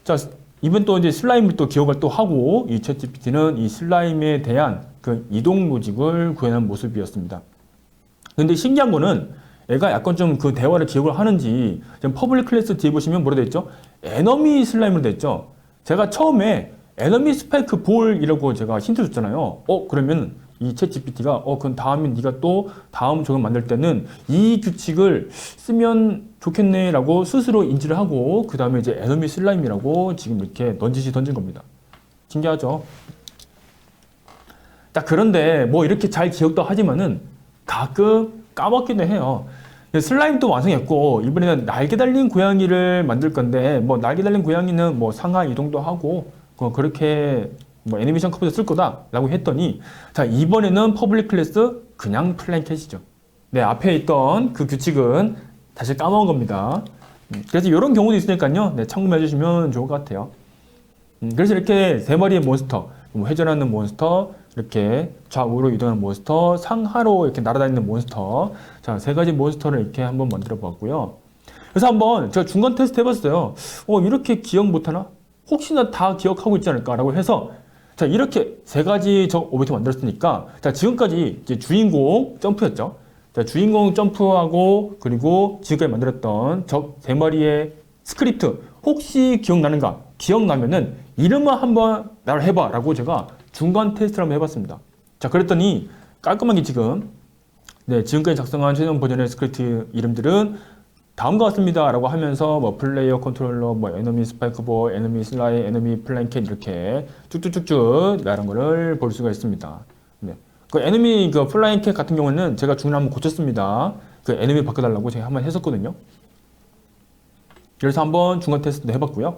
자, 이번 또 이제 슬라임을 또 기억을 또 하고 이 챗GPT는 이 슬라임에 대한 그 이동 로직을 구현한 모습이었습니다. 근데 신기한 거는 얘가 약간 좀 그 대화를 기억을 하는지 지금 퍼블릭 클래스 뒤에 보시면 뭐라 됐죠? 에너미 슬라임으로 됐죠. 제가 처음에 에너미 스파이크 볼이라고 제가 힌트 줬잖아요. 그러면 이 챗 GPT가 그럼 다음에 네가 또 다음 조금 만들 때는 이 규칙을 쓰면 좋겠네 라고 스스로 인지를 하고 그 다음에 이제 에너미 슬라임이라고 지금 이렇게 넌지시 던진 겁니다. 신기하죠? 자, 그런데 뭐 이렇게 잘 기억도 하지만은 가끔 까먹기도 해요. 슬라임도 완성했고 이번에는 날개 달린 고양이를 만들 건데 뭐 날개 달린 고양이는 뭐 상하 이동도 하고 그렇게 뭐 애니메이션 커브도 쓸 거다 라고 했더니 자, 이번에는 퍼블릭 클래스 그냥 플랭캣이죠. 네, 앞에 있던 그 규칙은 다시 까먹은 겁니다. 그래서 이런 경우도 있으니까요. 네, 참고해 주시면 좋을 것 같아요. 그래서 이렇게 3마리의 몬스터, 회전하는 몬스터, 이렇게 좌우로 이동하는 몬스터, 상하로 이렇게 날아다니는 몬스터, 자, 3가지 몬스터를 이렇게 한번 만들어 봤고요. 그래서 한번 제가 중간 테스트 해봤어요. 이렇게 기억 못하나? 혹시나 다 기억하고 있지 않을까라고 해서 자, 이렇게 3가지 적 오브젝트 만들었으니까 자, 지금까지 이제 주인공 점프였죠. 자, 주인공 점프하고 그리고 지금까지 만들었던 적 3마리의 스크립트 혹시 기억나는가? 기억나면은 이름만 한번 나를 해봐 라고 제가 중간 테스트를 한번 해봤습니다. 자, 그랬더니 깔끔하게 지금 네, 지금까지 작성한 최종 버전의 스크립트 이름들은 다음과 같습니다 라고 하면서 뭐 플레이어 컨트롤러, 뭐 에너미 스파이크볼, 에너미 슬라이, 에너미 플랭켓 이렇게 쭉쭉쭉쭉 나란 거를 볼 수가 있습니다. 네. 그 에너미 그 플라잉 캣 같은 경우는 제가 중간에 한번 고쳤습니다. 그 에너미 바꿔달라고 제가 한번 했었거든요. 그래서 한번 중간 테스트도 해봤고요.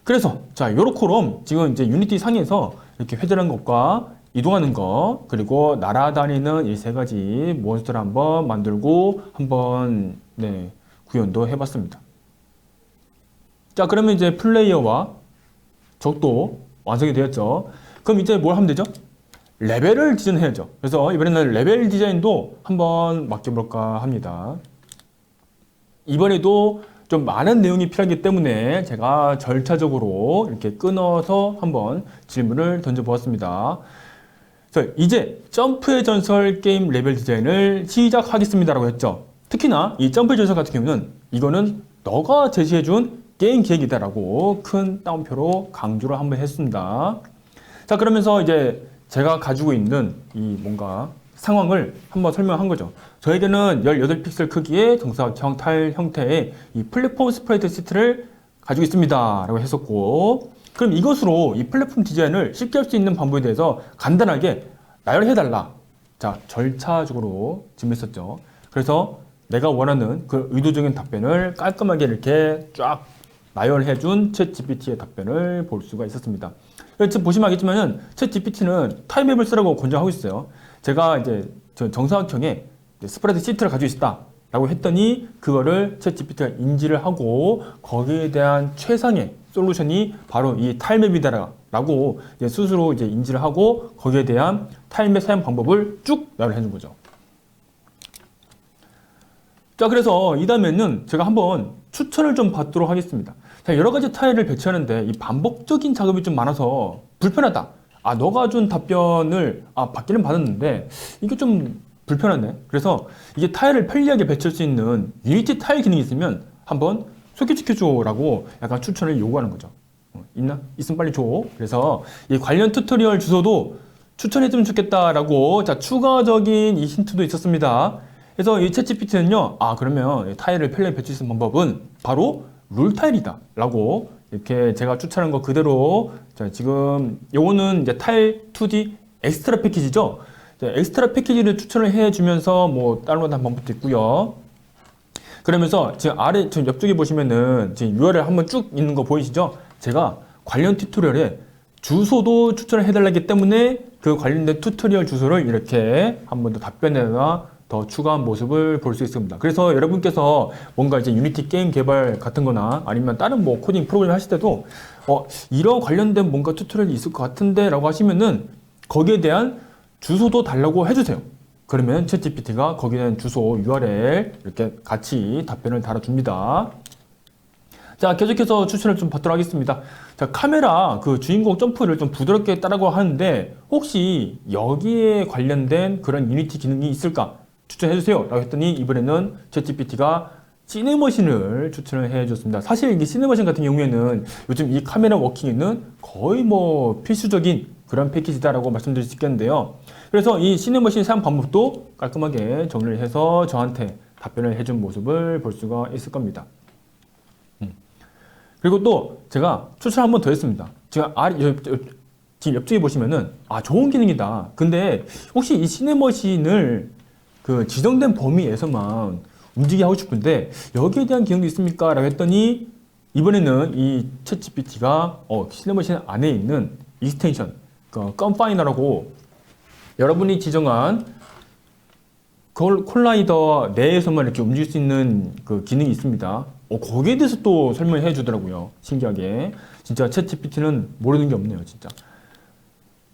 그래서 자 요렇게럼 지금 이제 유니티 상에서 이렇게 회전하는 것과 이동하는 것 그리고 날아다니는 이 세 가지 몬스터를 한번 만들고 한번 네, 구현도 해봤습니다. 자 그러면 이제 플레이어와 적도 완성이 되었죠. 그럼 이제 뭘 하면 되죠? 레벨을 디자인해야죠. 그래서 이번에는 레벨 디자인도 한번 맡겨볼까 합니다. 이번에도 좀 많은 내용이 필요하기 때문에 제가 절차적으로 이렇게 끊어서 한번 질문을 던져보았습니다. 그래서 이제 점프의 전설 게임 레벨 디자인을 시작하겠습니다 라고 했죠. 특히나 이 점프의 전설 같은 경우는 이거는 너가 제시해준 게임 기획이다 라고 큰 따옴표로 강조를 한번 했습니다. 자 그러면서 이제 제가 가지고 있는 이 뭔가 상황을 한번 설명한 거죠. 저에게는 18픽셀 크기의 정사각형 타일 형태의 이 플랫폼 스프레드 시트를 가지고 있습니다 라고 했었고 그럼 이것으로 이 플랫폼 디자인을 쉽게 할 수 있는 방법에 대해서 간단하게 나열해달라. 자 절차적으로 질문했었죠. 그래서 내가 원하는 그 의도적인 답변을 깔끔하게 이렇게 쫙 나열해준 챗GPT의 답변을 볼 수가 있었습니다. 지금 보시면 알겠지만은 챗GPT는 타입맵을 쓰라고 권장하고 있어요. 제가 이제 정사각형의 스프레드 시트를 가지고 있다 라고 했더니 그거를 챗GPT가 인지를 하고 거기에 대한 최상의 솔루션이 바로 이 타일맵이다 라고 스스로 이제 인지를 하고 거기에 대한 타일맵 사용 방법을 쭉 나열해 준 거죠. 자 그래서 이 다음에는 제가 한번 추천을 좀 받도록 하겠습니다. 자, 여러 가지 타일을 배치하는데 이 반복적인 작업이 좀 많아서 불편하다. 아 너가 준 답변을 받기는 받았는데 이게 좀 불편하네. 그래서 이게 타일을 편리하게 배치할 수 있는 유니티 타일 기능이 있으면 한번 소개시켜줘 라고 약간 추천을 요구하는 거죠. 있나? 있으면 빨리 줘. 그래서 이 관련 튜토리얼 주소도 추천해주면 좋겠다라고 자 추가적인 이 힌트도 있었습니다. 그래서 이 챗GPT는요, 그러면 타일을 편리하게 배치할 수 있는 방법은 바로 룰 타일이다 라고 이렇게 제가 추천한 거 그대로 자 지금 요거는 이제 타일 2D 엑스트라 패키지죠. 엑스트라 패키지를 추천을 해주면서 뭐 다운로드한 방법도 있고요. 그러면서 지금 아래 지금 옆쪽에 보시면은 지금 URL 한번 쭉 있는 거 보이시죠? 제가 관련 튜토리얼에 주소도 추천을 해달라기 때문에 그 관련된 튜토리얼 주소를 이렇게 한번 더 답변에다가 더 추가한 모습을 볼 수 있습니다. 그래서 여러분께서 뭔가 이제 유니티 게임 개발 같은 거나 아니면 다른 뭐 코딩 프로그램 하실 때도 이런 관련된 뭔가 튜토리얼이 있을 것 같은데 라고 하시면은 거기에 대한 주소도 달라고 해주세요. 그러면 챗GPT가 거기에 대한 주소 URL 이렇게 같이 답변을 달아줍니다. 자 계속해서 추천을 좀 받도록 하겠습니다. 자 카메라 그 주인공 점프를 좀 부드럽게 했다라고 하는데 혹시 여기에 관련된 그런 유니티 기능이 있을까 추천해주세요 라고 했더니 이번에는 챗GPT가 시네머신을 추천을 해줬습니다. 사실 이게 시네머신 같은 경우에는 요즘 이 카메라 워킹에는 거의 뭐 필수적인 그런 패키지다라고 말씀드릴 수 있겠는데요. 그래서 이 시네머신 사용 방법도 깔끔하게 정리를 해서 저한테 답변을 해준 모습을 볼 수가 있을 겁니다. 그리고 또 제가 추천 한 번 더 했습니다. 제가 지금 옆쪽에 보시면은 좋은 기능이다. 근데 혹시 이 시네머신을 그 지정된 범위에서만 움직이게 하고 싶은데 여기에 대한 기능도 있습니까? 라고 했더니 이번에는 이 챗GPT가 시네머신 안에 있는 익스텐션 그 컴파이너라고 여러분이 지정한 콜라이더 내에서만 이렇게 움직일 수 있는 그 기능이 있습니다. 거기에 대해서 또 설명해 주더라고요. 신기하게. 진짜 챗GPT는 모르는 게 없네요, 진짜.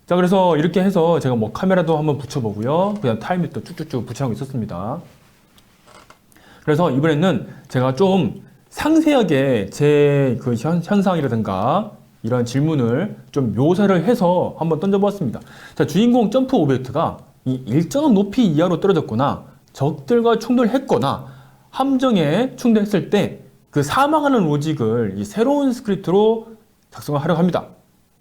자, 그래서 이렇게 해서 제가 뭐 카메라도 한번 붙여보고요. 그다음 타임맵도 쭉쭉쭉 붙여하고 있었습니다. 그래서 이번에는 제가 좀 상세하게 제 그 현상이라든가 이런 질문을 좀 묘사를 해서 한번 던져보았습니다. 자, 주인공 점프 오브젝트가 이 일정한 높이 이하로 떨어졌거나 적들과 충돌했거나 함정에 충돌했을 때 그 사망하는 로직을 이 새로운 스크립트로 작성을 하려고 합니다.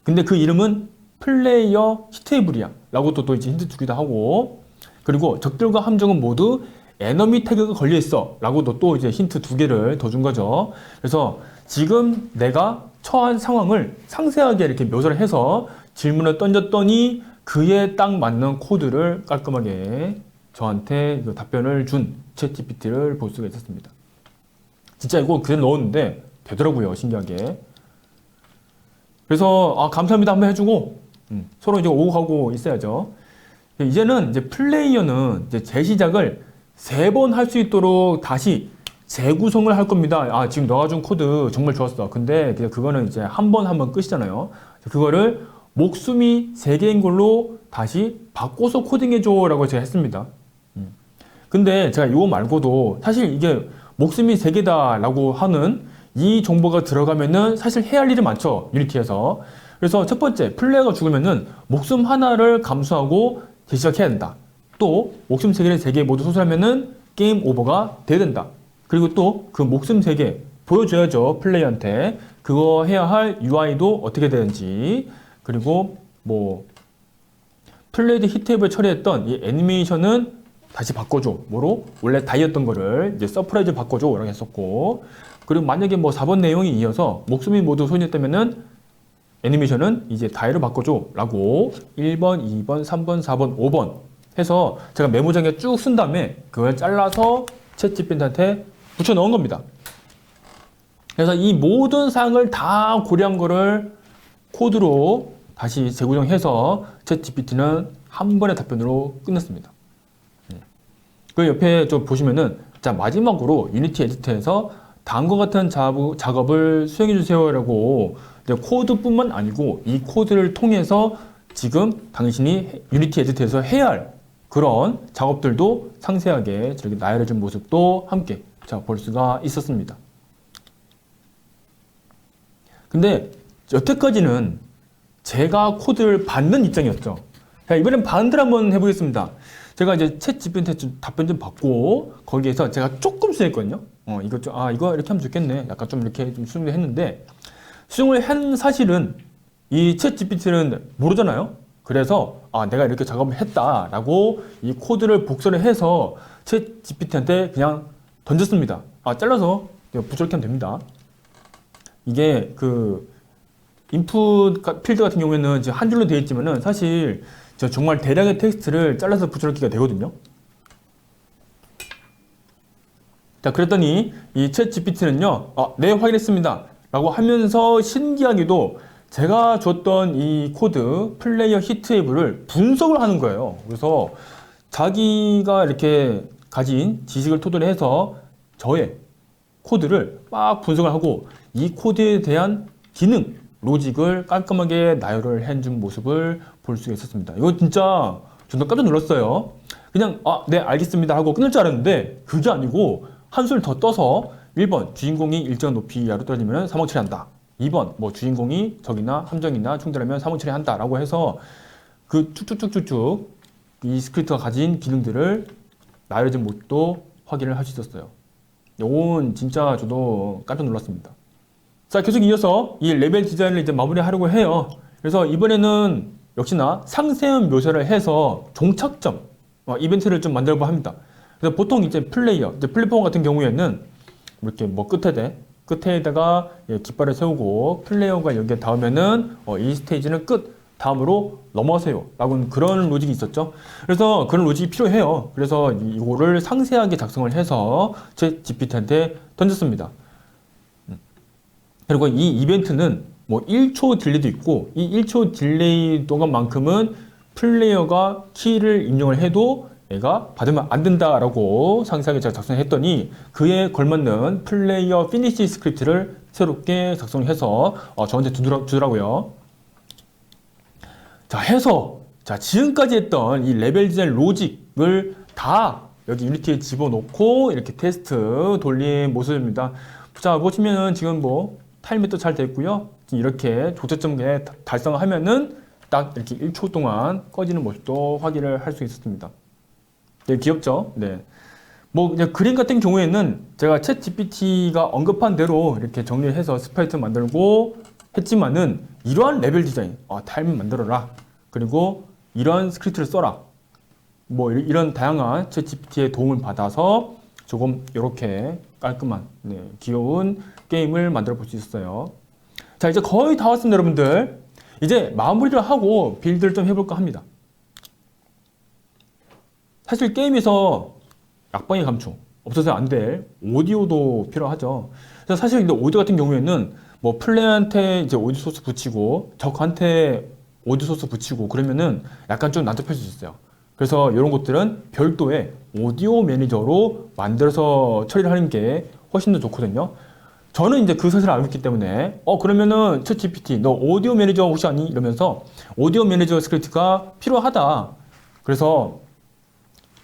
근데 그 이름은 플레이어 히테이블이야 라고 또 이제 힌트 주기도 하고 그리고 적들과 함정은 모두 에너미 태그가 걸려 있어 라고도 또 이제 힌트 2개를 더 준 거죠. 그래서 지금 내가 처한 상황을 상세하게 이렇게 묘사를 해서 질문을 던졌더니 그에 딱 맞는 코드를 깔끔하게 저한테 그 답변을 준 챗GPT를 볼 수가 있었습니다. 진짜 이거 그대로 넣었는데 되더라고요, 신기하게. 그래서 감사합니다 한번 해주고 서로 이제 오고 가고 있어야죠. 이제는 이제 플레이어는 이제 재시작을 3번 할 수 있도록 다시 재구성을 할 겁니다. 지금 너가 준 코드 정말 좋았어. 근데 그거는 이제 한 번 끝이잖아요. 그거를 목숨이 3개인 걸로 다시 바꿔서 코딩해줘 라고 제가 했습니다. 근데 제가 이거 말고도 사실 이게 목숨이 3개다 라고 하는 이 정보가 들어가면은 사실 해야 할 일이 많죠, 유니티에서. 그래서 첫 번째, 플레이어가 죽으면은 목숨 하나를 감수하고 재시작해야 된다. 또 목숨 3개를 3개 모두 소수하면은 게임 오버가 돼야 된다. 그리고 또 그 목숨 3개 보여줘야죠, 플레이어한테. 그거 해야 할 UI도 어떻게 되는지. 그리고 뭐 플레이드 히트앱을 처리했던 이 애니메이션은 다시 바꿔줘. 뭐로? 원래 다이였던 거를 이제 서프라이즈 바꿔줘 라고 했었고, 그리고 만약에 뭐 4번 내용이 이어서 목숨이 모두 소진했다면은 애니메이션은 이제 다이로 바꿔줘 라고 1번, 2번, 3번, 4번, 5번 해서 제가 메모장에 쭉 쓴 다음에 그걸 잘라서 챗GPT한테 붙여 넣은 겁니다. 그래서 이 모든 사항을 다 고려한 거를 코드로 다시 재구성해서 챗GPT는 한 번의 답변으로 끝냈습니다. 그 옆에 좀 보시면은, 자, 마지막으로 유니티 에디터에서 다음과 같은 작업을 수행해 주세요라고 코드뿐만 아니고 이 코드를 통해서 지금 당신이 유니티 에디터에서 해야 할 그런 작업들도 상세하게 저렇게 나열해준 모습도 함께 볼 수가 있었습니다. 근데 여태까지는 제가 코드를 받는 입장이었죠. 자, 이번엔 반대로 한번 해보겠습니다. 제가 이제 챗 GPT한테 답변 좀 받고 거기에서 제가 조금 수정했거든요. 이거 좀, 이거 이렇게 하면 좋겠네. 약간 좀 이렇게 좀 수정을 했는데, 수정을 한 사실은 이 챗 GPT는 모르잖아요. 그래서 내가 이렇게 작업을 했다라고 이 코드를 복사를 해서 챗 GPT한테 그냥 던졌습니다. 잘라서 부드럽게 하면 됩니다. 이게 그 인풋 필드 같은 경우에는 지금 한 줄로 되어 있지만은 사실 정말 대량의 텍스트를 잘라서 붙여넣기가 되거든요. 자, 그랬더니 이 챗 GPT는요, 네, 확인했습니다 라고 하면서 신기하게도 제가 줬던 이 코드 플레이어 히트앱을 분석을 하는 거예요. 그래서 자기가 이렇게 가진 지식을 토대로 해서 저의 코드를 막 분석을 하고 이 코드에 대한 기능, 로직을 깔끔하게 나열을 해준 모습을 볼 수가 있었습니다. 이거 진짜 저도 깜짝 놀랐어요. 그냥 네, 알겠습니다 하고 끝날 줄 알았는데 그게 아니고 한술 더 떠서 1번 주인공이 일정한 높이 이하로 떨어지면 사망 처리한다. 2번 뭐 주인공이 적이나 함정이나 충돌하면 사망 처리한다 라고 해서 그 쭉쭉쭉쭉쭉 이 스크립트가 가진 기능들을 나열해준 모습도 확인을 할 수 있었어요. 이건 진짜 저도 깜짝 놀랐습니다. 자, 계속 이어서 이 레벨 디자인을 이제 마무리하려고 해요. 그래서 이번에는 역시나 상세한 묘사를 해서 종착점, 이벤트를 좀 만들려고 합니다. 그래서 보통 이제 플레이어, 이제 플랫폼 같은 경우에는 이렇게 뭐 끝에다가 깃발을 세우고 플레이어가 여기에 닿으면은 이 스테이지는 끝, 다음으로 넘어가세요 라고 그런 로직이 있었죠. 그래서 그런 로직이 필요해요. 그래서 이거를 상세하게 작성을 해서 제 GPT한테 던졌습니다. 그리고 이 이벤트는 뭐 1초 딜레이도 있고 이 1초 딜레이 동안만큼은 플레이어가 키를 입력을 해도 얘가 받으면 안 된다라고 상세하게 제가 작성했더니 그에 걸맞는 플레이어 피니시 스크립트를 새롭게 작성해서 저한테 주더라고요. 자, 해서 지금까지 했던 이 레벨 디자인 로직을 다 여기 유니티에 집어넣고 이렇게 테스트 돌린 모습입니다. 자, 보시면은 지금 뭐 타임맵도 잘 됐고요. 이렇게 조차점에 달성하면은 딱 이렇게 1초 동안 꺼지는 모습도 확인을 할 수 있었습니다. 되게 귀엽죠? 네. 뭐 이제 그림 같은 경우에는 제가 챗 GPT가 언급한 대로 이렇게 정리해서 스프라이트 만들고 했지만은 이러한 레벨 디자인, 타임맵 만들어라. 그리고 이러한 스크립트를 써라. 뭐 이런 다양한 챗GPT의 도움을 받아서 조금 이렇게 깔끔한 귀여운 게임을 만들어 볼 수 있어요. 자, 이제 거의 다 왔습니다, 여러분들. 이제 마무리를 하고 빌드를 좀 해볼까 합니다. 사실 게임에서 약방의 감축 없어서는 안 될 오디오도 필요하죠. 그래서 사실 근데 오디오 같은 경우에는 뭐 플레이한테 이제 오디오 소스 붙이고 적한테 오디오 소스 붙이고 그러면은 약간 좀 난잡할 수 있어요. 그래서 이런 것들은 별도의 오디오 매니저로 만들어서 처리를 하는 게 훨씬 더 좋거든요. 저는 이제 그 사실을 알고 있기 때문에 그러면은 챗GPT 너 오디오 매니저 혹시 아니? 이러면서 오디오 매니저 스크립트가 필요하다. 그래서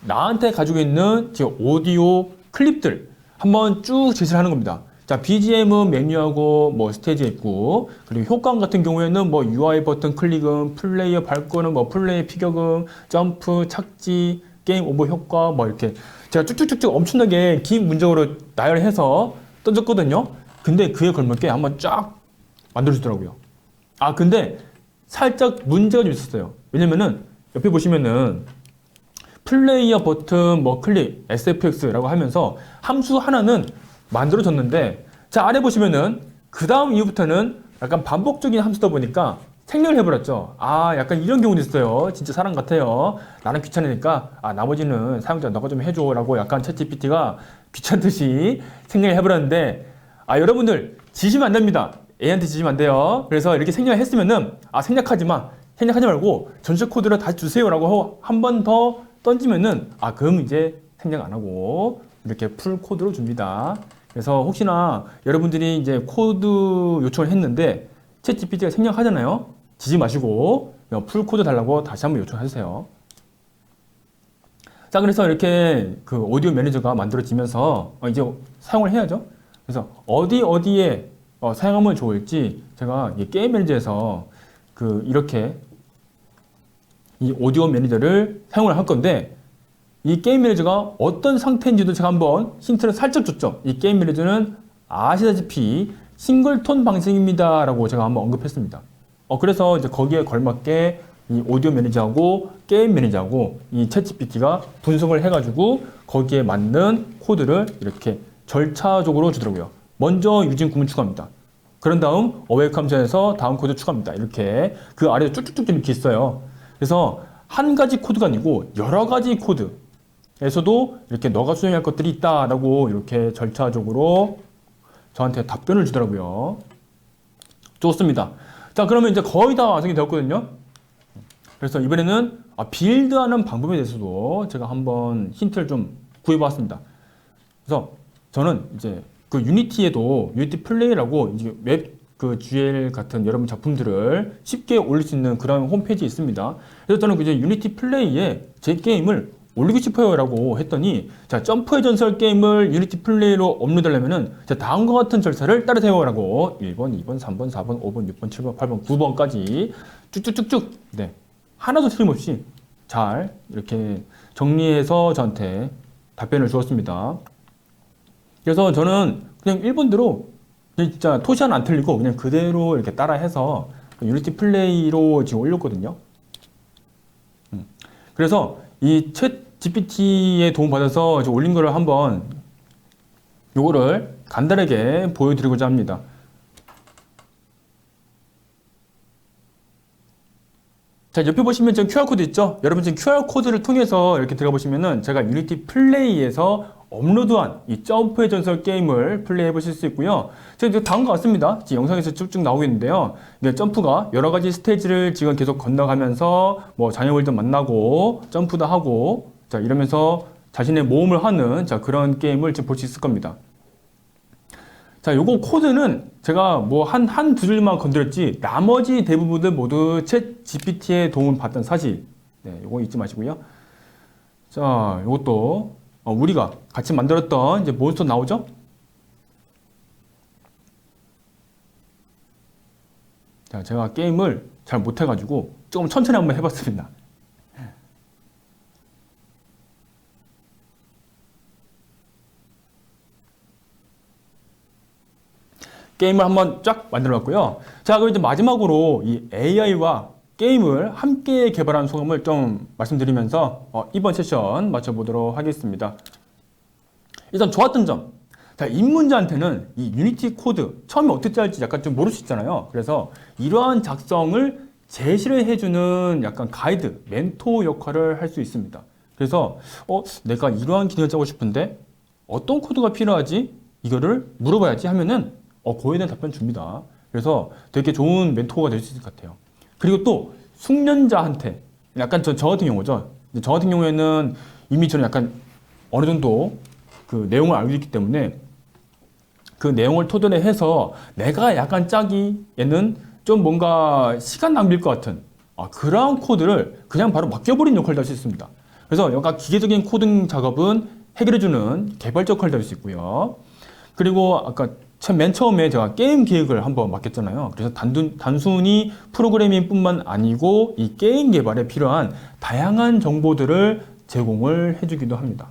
나한테 가지고 있는 지금 오디오 클립들 한번 쭉 제시를 하는 겁니다. 자, BGM은 메뉴하고 뭐 스테이지에 있고, 그리고 효과음 같은 경우에는 뭐 UI 버튼 클릭음, 플레이어 밟고는 뭐 플레이 피격음, 점프, 착지, 게임 오버 효과 뭐 이렇게 제가 쭉쭉쭉쭉 엄청나게 긴 문장으로 나열해서 던졌거든요. 근데 그에 걸맞게 한번 쫙 만들어주더라고요. 아, 근데 살짝 문제가 좀 있었어요. 왜냐면은 옆에 보시면은 플레이어 버튼 뭐 클릭 SFX라고 하면서 함수 하나는 만들어졌는데, 자, 아래 보시면은 그 다음 이후부터는 약간 반복적인 함수다 보니까 생략을 해버렸죠. 아, 약간 이런 경우도 있어요. 진짜 사람 같아요. 나는 귀찮으니까 나머지는 사용자 너가 좀 해줘 라고 약간 챗GPT가 귀찮듯이 생략을 해버렸는데, 여러분들 지시면 안 됩니다. A한테 지시면 안 돼요. 그래서 이렇게 생략을 했으면은 생략하지 말고 전체 코드를 다시 주세요 라고 한 번 더 던지면은 그럼 이제 생략 안 하고 이렇게 풀 코드로 줍니다. 그래서 혹시나 여러분들이 이제 코드 요청을 했는데 챗GPT가 생략하잖아요. 지지 마시고 풀 코드 달라고 다시 한번 요청해주세요. 자, 그래서 이렇게 그 오디오 매니저가 만들어지면서 이제 사용을 해야죠. 그래서 어디에 사용하면 좋을지 제가 이 게임 매니저에서 이렇게 이 오디오 매니저를 사용을 할 건데, 이 게임 매니저가 어떤 상태인지도 제가 한번 힌트를 살짝 줬죠. 이 게임 매니저는 아시다시피 싱글톤 방식입니다 라고 제가 한번 언급했습니다. 그래서 이제 거기에 걸맞게 이 오디오 매니저하고 게임 매니저하고 이 챗GPT가 분석을 해가지고 거기에 맞는 코드를 이렇게 절차적으로 주더라고요. 먼저 유진 구문 추가합니다. 그런 다음 어웨이크 함수에서 다음 코드 추가합니다. 이렇게 그 아래에 쭉쭉쭉 이렇게 있어요. 그래서 한 가지 코드가 아니고 여러 가지 코드에서도 이렇게 너가 수행할 것들이 있다라고 이렇게 절차적으로 저한테 답변을 주더라고요. 좋습니다. 자, 그러면 이제 거의 다 완성이 되었거든요. 그래서 이번에는 빌드하는 방법에 대해서도 제가 한번 힌트를 좀 구해봤습니다. 그래서 저는 이제 그 유니티에도 유니티 플레이라고 이제 웹 GL 같은 여러분 작품들을 쉽게 올릴 수 있는 그런 홈페이지 있습니다. 그래서 저는 이제 유니티 플레이에 제 게임을 올리고 싶어요 라고 했더니, 자, 점프의 전설 게임을 유니티 플레이로 업로드하려면은 다음과 같은 절차를 따르세요 라고 1번, 2번, 3번, 4번, 5번, 6번, 7번, 8번, 9번까지 쭉쭉쭉쭉 하나도 틀림없이 잘 이렇게 정리해서 저한테 답변을 주었습니다. 그래서 저는 그냥 1번대로 진짜 토시 하나 안 틀리고 그냥 그대로 이렇게 따라해서 유니티 플레이로 지금 올렸거든요. 그래서 이 챗 GPT의 도움 받아서 올린 거를 한번 요거를 간단하게 보여드리고자 합니다. 자, 옆에 보시면 지금 QR코드 있죠? 여러분 지금 QR코드를 통해서 이렇게 들어가 보시면은 제가 유니티 플레이에서 업로드한 이 점프의 전설 게임을 플레이해 보실 수 있고요. 지금 다음과 같습니다. 지금 영상에서 쭉쭉 나오고 있는데요. 점프가 여러 가지 스테이지를 지금 계속 건너가면서 뭐 장애물도 만나고 점프도 하고 이러면서 자신의 모험을 하는 그런 게임을 지금 볼 수 있을 겁니다. 자, 요거 코드는 제가 뭐 한 두 줄만 건드렸지 나머지 대부분들 모두 챗 GPT의 도움을 받던 사실. 요거 잊지 마시고요. 자, 요것도 우리가 같이 만들었던 이제 몬스터 나오죠? 자, 제가 게임을 잘 못해가지고 조금 천천히 한번 해봤습니다. 게임을 한번 쫙 만들어 봤고요. 자, 그럼 이제 마지막으로 이 AI와 게임을 함께 개발한 소감을 좀 말씀드리면서 이번 세션 마쳐보도록 하겠습니다. 일단 좋았던 점. 자, 입문자한테는 이 유니티 코드 처음에 어떻게 할지 약간 좀 모를 수 있잖아요. 그래서 이러한 작성을 제시를 해주는 약간 가이드, 멘토 역할을 할 수 있습니다. 그래서 내가 이러한 기능을 짜고 싶은데 어떤 코드가 필요하지? 이거를 물어봐야지 하면은 그거에 대한 답변 줍니다. 그래서 되게 좋은 멘토가 될 수 있을 것 같아요. 그리고 또 숙련자한테 약간 저 같은 경우죠. 저 같은 경우에는 이미 저는 약간 어느 정도 그 내용을 알고 있기 때문에 그 내용을 토대로 해서 내가 약간 짜기에는 좀 뭔가 시간 낭비일 것 같은 그러한 코드를 그냥 바로 맡겨버린 역할을 할 수 있습니다. 그래서 약간 기계적인 코딩 작업은 해결해주는 개발자 역할을 할 수 있고요. 그리고 아까 맨 처음에 제가 게임 기획을 한번 맡겼잖아요. 그래서 단순히 프로그래밍 뿐만 아니고 이 게임 개발에 필요한 다양한 정보들을 제공을 해주기도 합니다.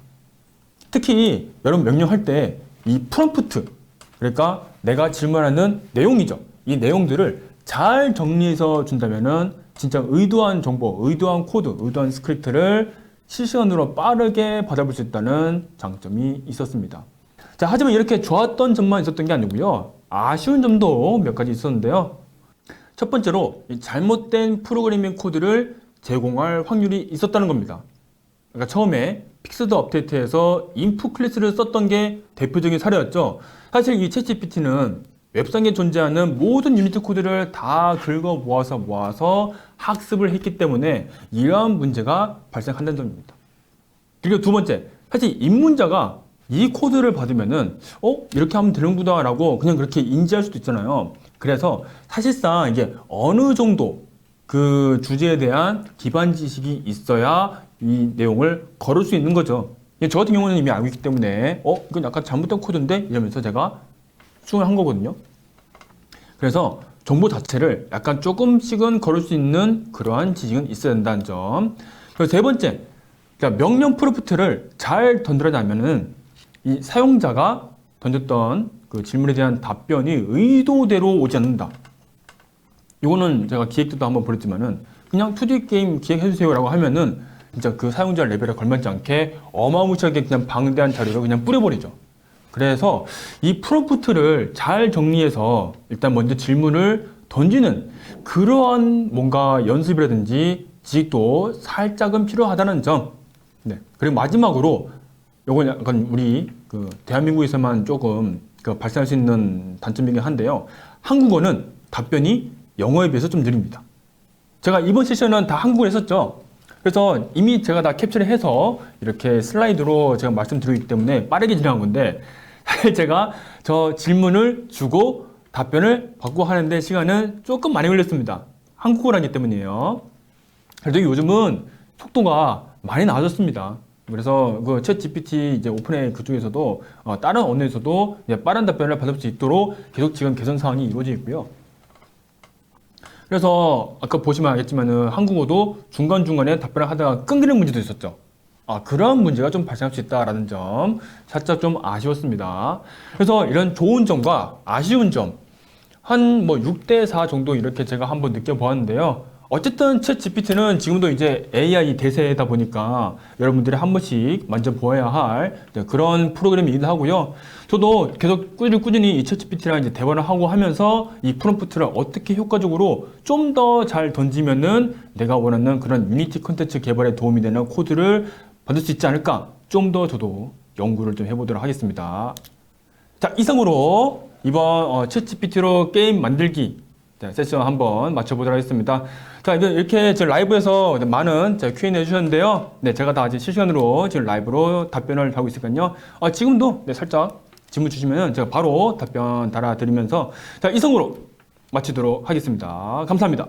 특히 여러분 명령할 때 이 프롬프트, 그러니까 내가 질문하는 내용이죠. 이 내용들을 잘 정리해서 준다면은 진짜 의도한 정보, 의도한 코드, 의도한 스크립트를 실시간으로 빠르게 받아볼 수 있다는 장점이 있었습니다. 자, 하지만 이렇게 좋았던 점만 있었던 게 아니고요. 아쉬운 점도 몇 가지 있었는데요. 첫 번째로 잘못된 프로그래밍 코드를 제공할 확률이 있었다는 겁니다. 그러니까 처음에 픽스드 업데이트에서 인풋 클래스를 썼던 게 대표적인 사례였죠. 사실 이 챗GPT는 웹상에 존재하는 모든 유니티 코드를 다 긁어 모아서 학습을 했기 때문에 이러한 문제가 발생한다는 점입니다. 그리고 두 번째, 사실 입문자가 이 코드를 받으면은 이렇게 하면 되는구나 라고 그냥 그렇게 인지할 수도 있잖아요. 그래서 사실상 이게 어느 정도 그 주제에 대한 기반 지식이 있어야 이 내용을 걸을 수 있는 거죠. 저 같은 경우는 이미 알고 있기 때문에 이건 약간 잘못된 코드인데 이러면서 제가 수긍을 한 거거든요. 그래서 정보 자체를 약간 조금씩은 걸을 수 있는 그러한 지식은 있어야 된다는 점. 그리고 세 번째, 그러니까 명령 프롬프트를 잘 던져내면은 이 사용자가 던졌던 그 질문에 대한 답변이 의도대로 오지 않는다. 이거는 제가 기획 때도 한번 보냈지만은 그냥 2D 게임 기획해주세요 라고 하면은 진짜 그 사용자 레벨에 걸맞지 않게 어마무시하게 그냥 방대한 자료를 그냥 뿌려버리죠. 그래서 이 프롬프트를 잘 정리해서 일단 먼저 질문을 던지는 그러한 뭔가 연습이라든지 지식도 살짝은 필요하다는 점. 네. 그리고 마지막으로 요건 약간 우리 그 대한민국에서만 조금 그 발생할 수 있는 단점이긴 한데요. 한국어는 답변이 영어에 비해서 좀 느립니다. 제가 이번 세션은 다 한국어로 했었죠. 그래서 이미 제가 다 캡처를 해서 이렇게 슬라이드로 제가 말씀드리기 때문에 빠르게 진행한 건데 사실 제가 저 질문을 주고 답변을 받고 하는데 시간은 조금 많이 걸렸습니다. 한국어라기 때문이에요. 그래도 요즘은 속도가 많이 나아졌습니다. 그래서 그 챗 GPT 이제 오픈AI 그쪽에서도 다른 언어에서도 빠른 답변을 받을 수 있도록 계속 지금 개선 사항이 이루어지고 있고요. 그래서 아까 보시면 알겠지만은 한국어도 중간중간에 답변을 하다가 끊기는 문제도 있었죠. 그런 문제가 좀 발생할 수 있다라는 점 살짝 좀 아쉬웠습니다. 그래서 이런 좋은 점과 아쉬운 점 한 뭐 6대4 정도 이렇게 제가 한번 느껴보았는데요. 어쨌든 챗 GPT는 지금도 이제 AI 대세다 보니까 여러분들이 한 번씩 만져보아야 할 그런 프로그램이기도 하고요. 저도 계속 꾸준히 이 챗 GPT랑 이제 대화를 하고 하면서 이 프롬프트를 어떻게 효과적으로 좀 더 잘 던지면은 내가 원하는 그런 유니티 콘텐츠 개발에 도움이 되는 코드를 받을 수 있지 않을까? 좀 더 저도 연구를 좀 해보도록 하겠습니다. 자, 이상으로 이번 챗 GPT로 게임 만들기 세션 한번 마쳐보도록 하겠습니다. 자, 이렇게 제 라이브에서 많은 Q&A 해주셨는데요. 네, 제가 다 아직 실시간으로 지금 라이브로 답변을 하고 있으니까요. 지금도 살짝 질문 주시면 제가 바로 답변 달아드리면서 자, 이상으로 마치도록 하겠습니다. 감사합니다.